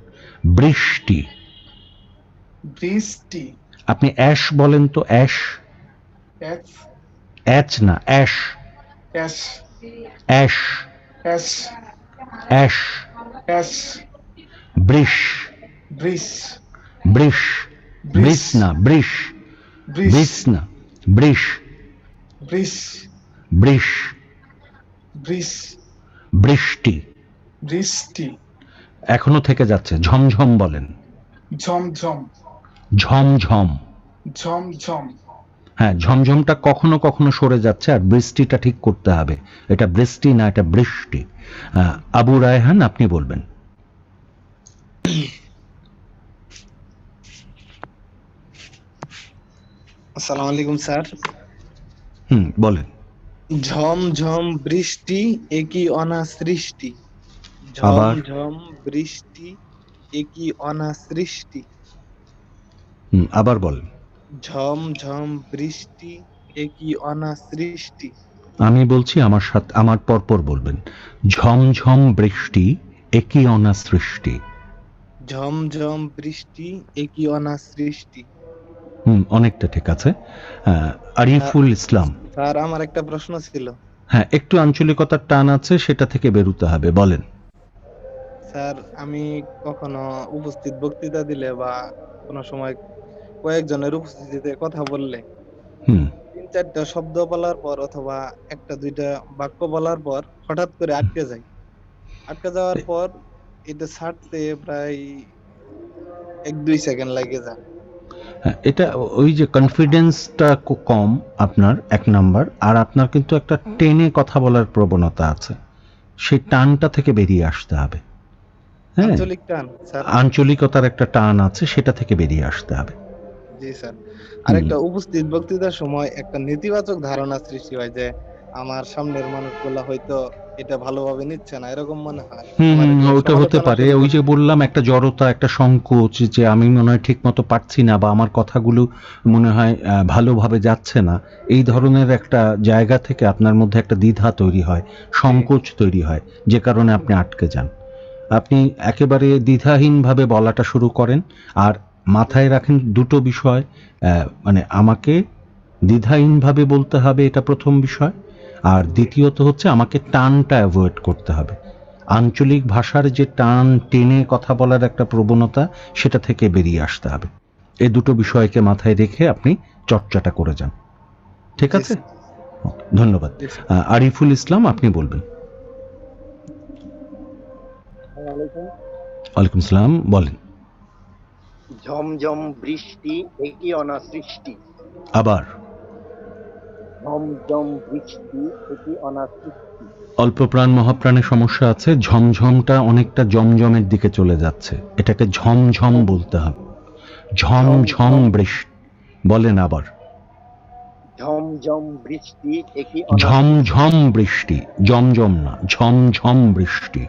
বৃষ্টি।
বৃষ্টি।
আপনি অ্যাশ বলেন তো, অ্যাশ। অ্যাচ না, ash.
Ash
ash
ash
ash.
Ash.
বৃষ
বৃষ
বৃষ বৃষ না, বৃষ। বৃষ না, বৃষ
বৃষ
বৃষ
বৃষ
বৃষ্টি।
বৃষ্টি।
এখনো থেকে যাচ্ছে। ঝমঝম বলেন।
ঝমঝম
ঝমঝম।
ঝমঝম।
হ্যাঁ, ঝমঝমটা কখনো কখনো সরে যাচ্ছে, আর বৃষ্টিটা ঠিক করতে হবে। এটা বৃষ্টি না, এটা বৃষ্টি। আবু রায়হান, আপনি বলবেন।
আসসালামু আলাইকুম স্যার।
বলেন।
ঝম ঝম বৃষ্টি একই অনা সৃষ্টি।
আবার।
ঝম ঝম বৃষ্টি একই অনা সৃষ্টি।
আবার বলেন।
ঝম ঝম বৃষ্টি একই অনা সৃষ্টি।
আমি বলছি, আমার সাথে, আমার পরপর বলবেন। ঝমঝম বৃষ্টি একই অনা সৃষ্টি।
ঝম ঝম বৃষ্টি একই অনা সৃষ্টি।
অনেকটা ঠিক আছে। আরিফুল ইসলাম।
স্যার, আমার একটা প্রশ্ন ছিল।
হ্যাঁ, একটু আঞ্চলিকতার টান আছে, সেটা থেকে বেরোতে হবে, বলেন।
স্যার, আমি কখনো উপস্থিত বক্তৃতা দিলে বা কোনো সময় কয়েকজনের উপস্থিতিতে কথা বললে 3-4টা শব্দ বলার পর অথবা 1-2টা বাক্য বলার পর হঠাৎ করে আটকে যায়। আটকে যাওয়ার পর এটা ছাড়তে প্রায় 1-2 সেকেন্ড লাগে যায়।
এটা ওই যে কনফিডেন্সটা কম আপনার, এক নাম্বার। আর আপনার কিন্তু একটা টেনে কথা বলার প্রবণতা আছে, সেই টানটা থেকে বেরিয়ে আসতে হবে। হ্যাঁ,
আঞ্চলিক টান স্যার।
আঞ্চলিকতার একটা টান আছে, সেটা থেকে বেরিয়ে আসতে হবে।
জি স্যার। আরেকটা, উপস্থিত বক্তৃতার সময় একটা নেতিবাচক ধারণা সৃষ্টি হয় যে আমার সামনের মানুষগুলা হয়তো এটা ভালোভাবে নিচ্ছে না, এরকম মনে হয়।
হুম
আমার
হুম,
একটু
ওটা হতে
সমালোচনা
পারে।
শুরু
ওই যে
করছে।
বললাম একটা জড়তা, একটা সংকোচ, যে আমি মনে হয় ঠিক মতো পারছি না বা আমার কথাগুলো মনে হয় ভালোভাবে যাচ্ছে না, এই
জি
ধরনের একটা জায়গা থেকে আপনার মধ্যে একটা দ্বিধা তৈরি হয়,
জি
সংকোচ তৈরি হয়, যে কারণে আপনি আটকে যান। আপনি একেবারে দ্বিধাহীনভাবে বলাটা শুরু করেন, আর মাথায় রাখেন দুটো বিষয়। মানে আমাকে দ্বিধাহীনভাবে বলতে হবে, এটা প্রথম বিষয়। আর
জি
দ্বিতীয়ত হচ্ছে আমাকে টানটা অ্যাভয়েড করতে হবে। আঞ্চলিক ভাষার যে টান টেনে কথা বলার একটা প্রবণতা, সেটা থেকে বেরিয়ে আসতে হবে। এই দুটো বিষয়কে মাথায় রেখে আপনি চর্চাটা করে যান, ঠিক
জি
আছে?
স্যার।
ধন্যবাদ।
জি স্যার।
আরিফুল ইসলাম, আপনি বলবেন। ওয়ালাইকুম সালাম, বলেন।
ঝমঝম বৃষ্টি একই অনা সৃষ্টি।
আবার।
ঝমঝম বৃষ্টি একই অনা সৃষ্টি।
অল্প প্রাণ মহাপ্রাণের সমস্যা আছে, ঝমঝমটা অনেকটা জমজমের দিকে চলে যাচ্ছে, এটাকে ঝমঝম বলতে হবে। ঝমঝম
ঝমঝম
বৃষ্টি, বলেন আবার।
ঝমঝম বৃষ্টি একই অনা সৃষ্টি।
ঝমঝম বৃষ্টি, জমজম না, ঝমঝম বৃষ্টি।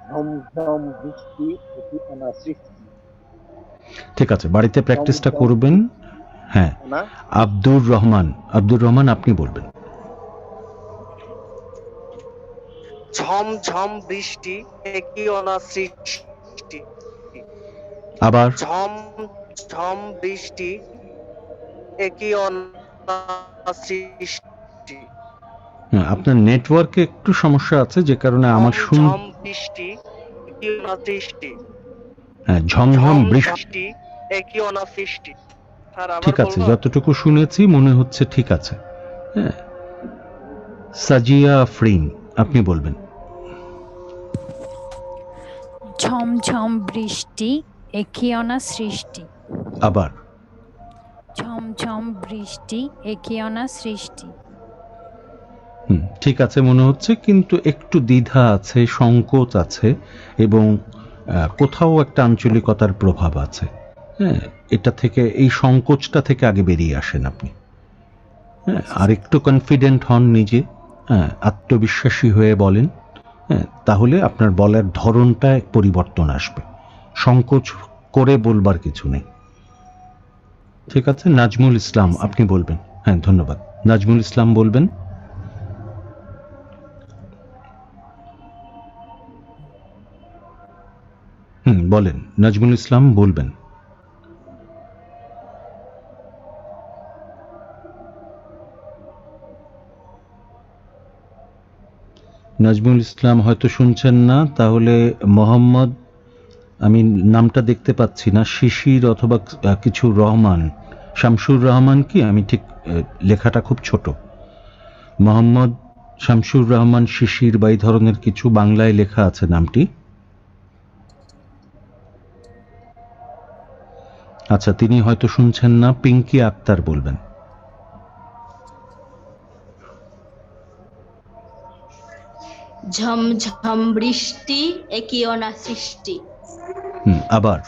ঝমঝম বৃষ্টি একই অনা সৃষ্টি।
ঠিক আছে, বাড়িতে প্র্যাকটিসটা
ঝমঝম
করবেন। হ্যাঁ,
না
আব্দুর রহমান, আব্দুর রহমান আপনি বলবেন।
ঝমঝম বৃষ্টি একই অনা সৃষ্টি।
আবার।
ঝম ঝম বৃষ্টি একই অনা সৃষ্টি।
আপনার নেটওয়ার্কে একটু সমস্যা আছে, যে কারণে আমার
ঝম বৃষ্টি একই অনা সৃষ্টি।
হ্যাঁ, ঝমঝম
ঝম
বৃষ্টি।
বৃষ্টি একই অনা সৃষ্টি। স্যার আবার
ঠিক আছে,
বলবো?
যতটুকু শুনেছি মনে হচ্ছে ঠিক আছে। হ্যাঁ, সাজিয়া আফরিন, আপনি বলবেন।
ঝমঝম বৃষ্টি একই অনা সৃষ্টি।
আবার।
ঝমঝম বৃষ্টি একই অনা সৃষ্টি।
ঠিক আছে মনে হচ্ছে, কিন্তু একটু দ্বিধা আছে, সংকোচ আছে, এবং কোথাও একটা আঞ্চলিকতার প্রভাব আছে। হ্যাঁ, এটা থেকে, এই সংকোচটা থেকে আগে বেরিয়ে আসেন আপনি। হ্যাঁ, আর একটু কনফিডেন্ট হন নিজে, হ্যাঁ, আত্মবিশ্বাসী হয়ে বলেন। হ্যাঁ, তাহলে আপনার বলার ধরনটা পরিবর্তন আসবে। সংকোচ করে বলবার কিছু নেই, ঠিক আছে? নাজমুল ইসলাম, আপনি বলবেন। হ্যাঁ, ধন্যবাদ। নাজমুল ইসলাম বলবেন। বলেন, নাজমুল ইসলাম বলবেন। নাজমুল ইসলাম হয়তো শুনছেন না, তাহলে মোহাম্মদ, আমি নামটা দেখতে পাচ্ছি না, শিশির অথবা কিছু রহমান, শামসুর রহমান কি? আমি ঠিক, লেখাটা খুব ছোট। মোহাম্মদ শামসুর রহমান শিশির বা এই ধরনের কিছু বাংলায় লেখা আছে নামটি। আচ্ছা, তিনি হয়তো শুনছেন না। পিঙ্কি আক্তার বলবেন।
ঝমঝম বৃষ্টি একই অনা সৃষ্টি।
আবার।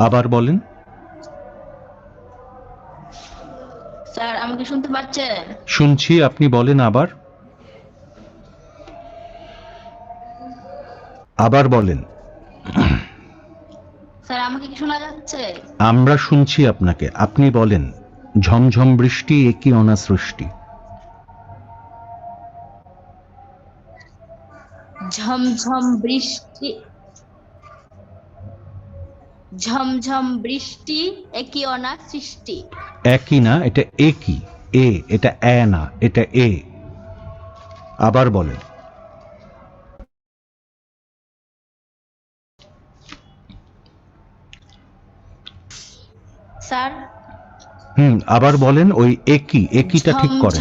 আবার বলেন।
স্যার আমাকে শুনতে পাচ্ছেন?
শুনছি, আপনি বলেন আবার। আবার বলেন।
স্যার আমাকে কি শোনা যাচ্ছে?
আমরা শুনছি আপনাকে, আপনি বলেন। ঝমঝম বৃষ্টি একই অনা সৃষ্টি।
ঝমঝম বৃষ্টি ঝমঝম বৃষ্টি একই অনা সৃষ্টি।
একই না, এটা একই। এটা না, এটা এ। আবার বলেন।
স্যার
আবার বলেন, ওই একইটা ঠিক করেন।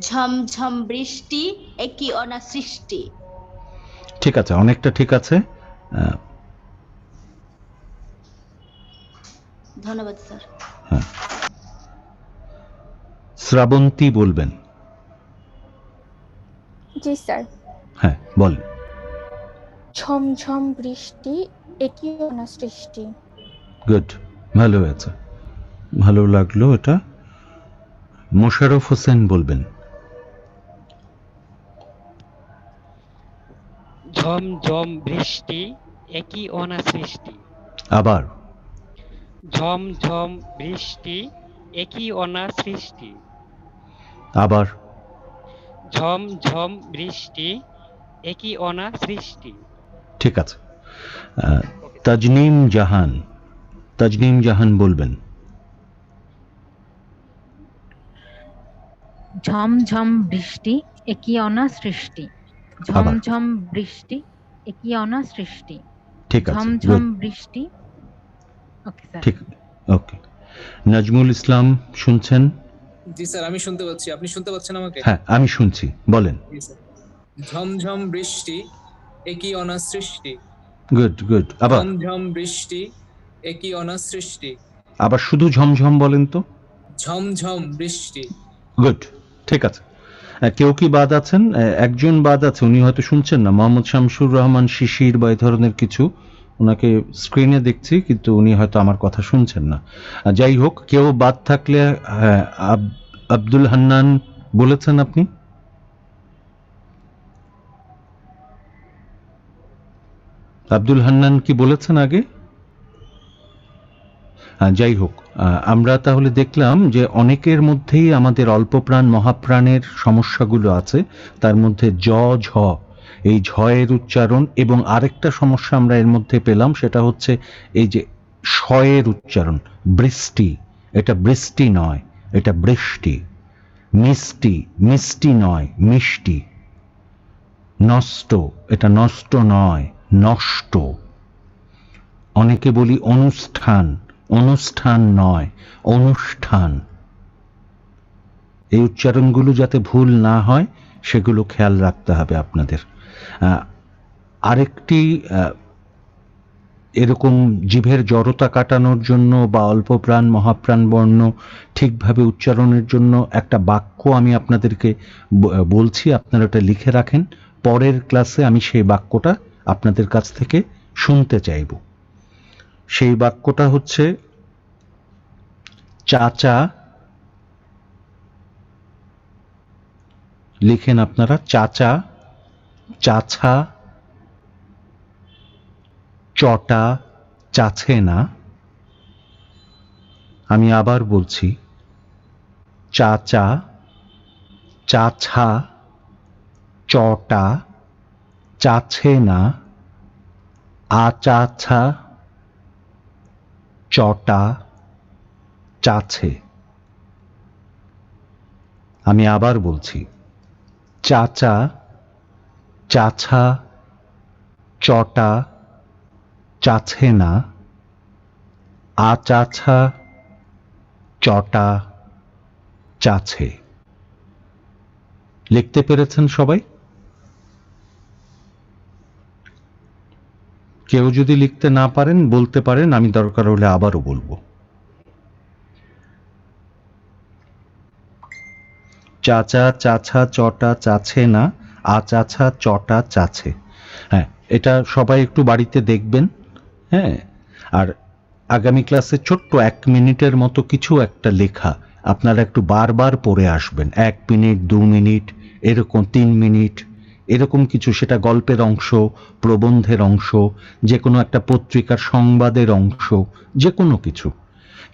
ঝমঝম বৃষ্টি একই অনা সৃষ্টি।
ঠিক আছে, অনেকটা ঠিক আছে।
ধন্যবাদ স্যার।
শ্রাবন্তী বলবেন।
জি স্যার।
হ্যাঁ, বলেন।
ঝমঝম বৃষ্টি একই অনা সৃষ্টি।
গুড, ভালো হয়েছে, ভালো লাগলো এটা। মোশাররফ হোসেন বলবেন।
ঝমঝম বৃষ্টি একই অনাসৃষ্টি।
আবার
ঝমঝম বৃষ্টি একই অনাসৃষ্টি।
আবার
ঝমঝম বৃষ্টি একই অনাসৃষ্টি।
ঠিক আছে। তাজনিম জাহান, তাজনিম জাহান বলবেন।
ঝমঝম বৃষ্টি একই অনাসৃষ্টি।
আবার
ঝমঝম বৃষ্টি একই অনাসৃষ্টি।
ঠিক আছে,
ঝমঝম
good,
বৃষ্টি। Okay sir.
ঠিক, ওকে। নাজমুল ইসলাম শুনছেন?
জি স্যার, আমি শুনতে পাচ্ছি। আপনি শুনতে পাচ্ছেন আমাকে?
হ্যাঁ, আমি শুনছি, বলেন।
জি স্যার। ঝমঝম বৃষ্টি একই অনাসৃষ্টি।
Good good. আবার
ঝমঝম বৃষ্টি একই অনাসৃষ্টি।
আবার শুধু ঝমঝম বলেন তো।
ঝমঝম বৃষ্টি।
গুড, ঠিক আছে। কেউ কি বাদ আছেন? একজন বাদ আছে, উনি হয়তো শুনছেন না, মোহাম্মদ শামসুর রহমান শিশির বা এই ধরনের কিছু, ওনাকে স্ক্রিনে দেখছি কিন্তু উনি হয়তো আমার কথা শুনছেন না। যাই হোক, কেউ বাদ থাকলে আব্দুল হান্নান বলেছেন আপনি? আব্দুল হান্নান কি বলেছেন আগে? যাই হোক, আমরা তাহলে দেখলাম যে অনেকের মধ্যেই আমাদের অল্পপ্রাণ মহাপ্রাণের সমস্যাগুলো আছে। তার মধ্যে ঝ এই ঝয়ের উচ্চারণ, এবং আরেকটা সমস্যা আমরা এর মধ্যে পেলাম, সেটা হচ্ছে এই যে শয়ের উচ্চারণ। বৃষ্টি, এটা বৃষ্টি নয়, এটা বৃষ্টি। মিষ্টি, মিষ্টি নয়, মিষ্টি। নষ্ট, এটা নষ্ট নয়, নষ্ট। অনেকে বলি অনুষ্ঠান, অনুষ্ঠান নয়, অনুষ্ঠান। এই উচ্চারণগুলো যাতে ভুল না হয় সেগুলো খেয়াল রাখতে হবে আপনাদের। আরেকটি এরকম জিভের জড়তা কাটানোর জন্য বা অল্পপ্রাণ মহাপ্রাণ বর্ণ ঠিকভাবে উচ্চারণের জন্য একটা বাক্য আমি আপনাদেরকে বলছি, আপনারা এটা লিখে রাখেন। পরের ক্লাসে আমি সেই বাক্যটা আপনাদের কাছ থেকে শুনতে চাইব। সেই বাক্যটা হচ্ছে চাচা, লিখেন আপনারা, চাচা, চাছা, চটা, চাছে না। আমি আবার বলছি, চাচা, চাছা, চটা, চাছে না, আচাছা, চটা, চাছে। আমি আবার বলছি, চাচা, চাছা, চটা, চাছে না, আচাছা, চটা, চাছে। লিখতে পেরেছেন সবাই? কেউ যদি লিখতে না পারেন বলতে পারেন, আমি দরকার হলে আবারও বলবো। চাচা, চাছা, চটা, চাছে না, আচাছা, চটা, চাছে। হ্যাঁ, এটা সবাই একটু বাড়িতে দেখবেন। হ্যাঁ, আর আগামী ক্লাসে ছোট্ট 1 মিনিটের মতো কিছু একটা লেখা আপনারা একটু বারবার পড়ে আসবেন। 1 মিনিট, 2 মিনিট, এরকম 3 মিনিট, এরকম কিছু। সেটা গল্পের অংশ, প্রবন্ধের অংশ, যে কোনো একটা পত্রিকার সংবাদের অংশ, যে কোনো কিছু।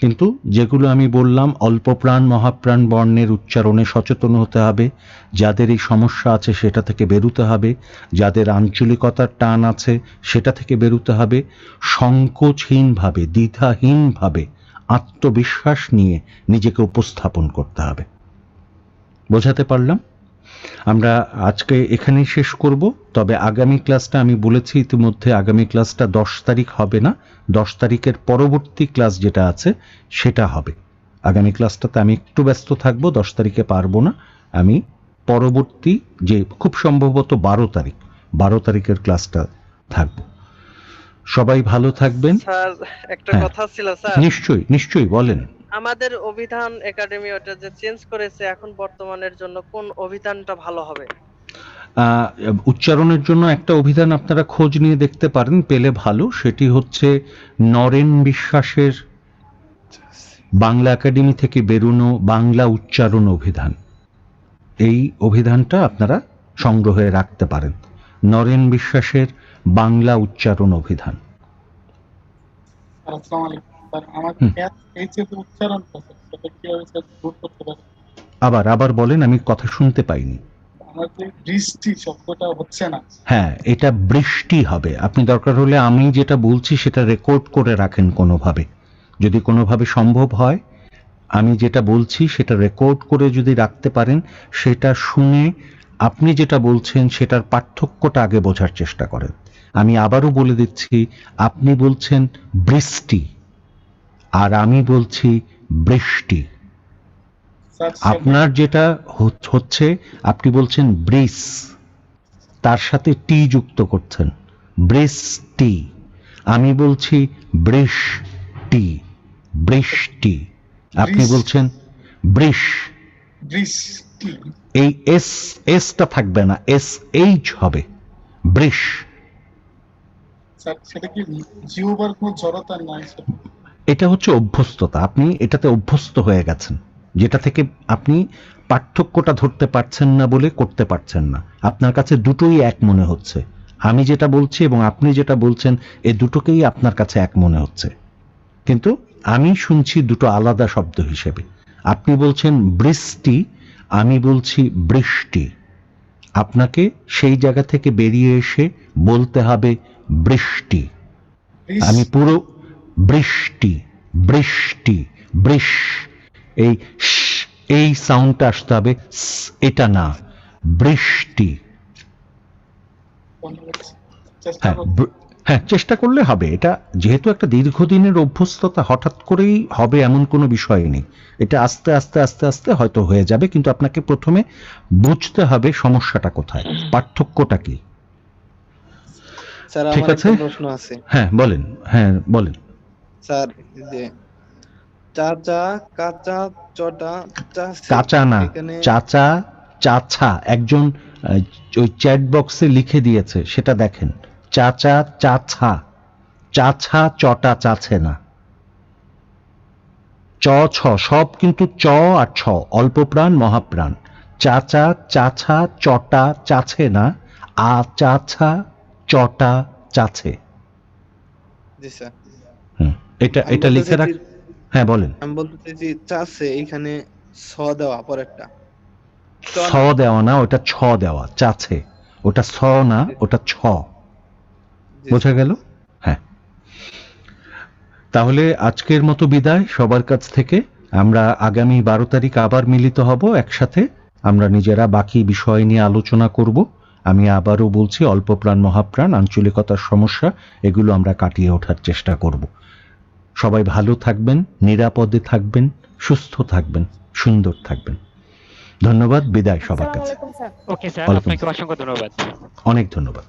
কিন্তু যেগুলো আমি বললাম, অল্পপ্রাণ মহাপ্রাণ বর্ণের উচ্চারণে সচেতন হতে হবে। যাদের এই সমস্যা আছে সেটা থেকে বেরুতে হবে। যাদের আঞ্চলিকতার টান আছে সেটা থেকে বেরুতে হবে। সংকোচহীনভাবে, দ্বিধাহীনভাবে, আত্মবিশ্বাস নিয়ে নিজেকে উপস্থাপন করতে হবে। বোঝাতে পারলাম? আমরা আজকে এখানেই শেষ করব। তবে আগামী ক্লাসটা আমি বলেছি ইতিমধ্যে, আগামী ক্লাসটা 10 তারিখ হবে না, 10 তারিখের পরবর্তী ক্লাস যেটা আছে সেটা হবে। আগামী ক্লাসটাতে আমি একটু ব্যস্ত থাকবো, 10 তারিখে পারবো না। আমি পরবর্তী, যে খুব সম্ভবত 12 তারিখের ক্লাসটা থাকবো। সবাই ভালো থাকবেন।
স্যার, একটা কথা ছিল স্যার।
নিশ্চয়ই নিশ্চয়ই, বলেন।
আমাদের অভিধান একাডেমি ওটা যে চেঞ্জ করেছে, এখন বর্তমানের জন্য কোন অভিধানটা ভালো হবে?
উচ্চারণের জন্য একটা অভিধান আপনারা খোঁজ নিয়ে দেখতে পারেন, পেলে ভালো। সেটি হচ্ছে নরেন বিশ্বাসের বাংলা একাডেমি থেকে বেরোনো বাংলা উচ্চারণ অভিধান, এই অভিধানটা আপনারা সংগ্রহে রাখতে পারেন। নরেন বিশ্বাসের বাংলা উচ্চারণ অভিধান।
স্যার আসসালামু আলাইকুম। স্যার আমার
হুম।
এই যে উচ্চারণটা স্যার, সেটা কিভাবে স্যার দূর করতে পারি?
আবার বলেন, আমি কথা শুনতে পাইনি।
আমার যে বৃষ্টি শব্দটা হচ্ছে না।
হ্যাঁ, এটা বৃষ্টি হবে। আপনি দরকার হলে আমি যেটা বলছি সেটা রেকর্ড করে রাখেন কোনোভাবে, যদি কোনোভাবে সম্ভব হয়। আমি যেটা বলছি সেটা রেকর্ড করে যদি রাখতে পারেন, সেটা শুনে আপনি যেটা বলছেন সেটার পার্থক্যটা আগে বোঝার চেষ্টা করেন। আমি আবারও বলে দিচ্ছি, আপনি বলছেন বৃষ্টি আর আমি বলছি বৃষ্টি।
স্যার
আপনার যেটা হচ্ছে, আপনি বলছেন ব্রিস, তার সাথে টি যুক্ত করছেন, বৃষ্টি। আমি বলছি বৃষ্টি, বৃষ্টি। আপনি বলছেন বৃষ।
বৃষ্টি।
এই এসটা থাকবে না, SH হবে, বৃষ।
স্যার সেটা কি জিহ্বার কোনো জড়তা নাই স্যার?
এটা হচ্ছে অভ্যস্ততা, আপনি এটাতে অভ্যস্ত হয়ে গেছেন, যেটা থেকে আপনি পার্থক্যটা ধরতে পারছেন না বলে করতে পারছেন না। আপনার কাছে দুটোই এক মনে হচ্ছে, আমি যেটা বলছি এবং আপনি যেটা বলছেন এই দুটোকেই আপনার কাছে এক মনে হচ্ছে, কিন্তু আমি শুনছি দুটো আলাদা শব্দ হিসেবে। আপনি বলছেন বৃষ্টি, আমি বলছি বৃষ্টি। আপনাকে সেই জায়গা থেকে বেরিয়ে এসে বলতে হবে বৃষ্টি। আমি পুরো বৃষ্টি, বৃষ্টি, বৃষ, এই সাউন্ডটা আসতে হবে, এটা না, বৃষ্টি। হ্যাঁ, হ্যাঁ, চেষ্টা করলে হবে। এটা যেহেতু একটা দীর্ঘদিনের অভ্যস্ততা, হঠাৎ করেই হবে এমন কোনো বিষয় নেই। এটা আস্তে আস্তে আস্তে আস্তে হয়তো হয়ে যাবে, কিন্তু আপনাকে প্রথমে বুঝতে হবে সমস্যাটা কোথায়, পার্থক্যটা কি।
স্যার
ঠিক
আমার
আছে,
একটা প্রশ্ন আছে।
হ্যাঁ বলেন, হ্যাঁ বলেন।
স্যার যে চাচা, কাঁচা, চটা, চাষি,
কাঁচা না,
এখানে
চাচা, চাছা। একজন ওই চ্যাট বক্সে লিখে দিয়েছে, সেটা দেখেন। চাচা, চাছা, চাছা চটা চাছে না। চ ছ সব কিন্তু চ আর ছ, অল্প প্রাণ মহাপ্রাণ। চাচা, চাছা, চটা চাছে না, চাছা চটা চাছে।
জি স্যার।
এটা
আমি
এটা
বলতে
লিখে রাখ।
চাইছি,
হ্যাঁ বলেন।
আমি বলতে চাইছি চাষে এইখানে ছ দেওয়া পরেরটা চ
ছ
না।
দেওয়া না, ওটা ছ দেওয়া, চাছে। ওটা ছ না, ওটা ছ। বোঝা গেল? হ্যাঁ। তাহলে আজকের মতো বিদায় সবার কাছ থেকে। আমরা আগামী 12 তারিখ আবার মিলিত হব একসাথে। আমরা নিজেরা বাকি বিষয় নিয়ে আলোচনা করব। আমি আবারও বলছি, অল্প প্রাণ মহাপ্রাণ, আঞ্চলিকতার সমস্যা, এগুলো আমরা কাটিয়ে ওঠার চেষ্টা করব। সবাই ভালো থাকবেন, নিরাপদে থাকবেন, সুস্থ থাকবেন, সুন্দর থাকবেন। ধন্যবাদ, বিদায় সবার কাছে।
ওকে স্যার,
ওয়ালাইকুম
আপনাকে অসংখ্য ধন্যবাদ।
অনেক ধন্যবাদ।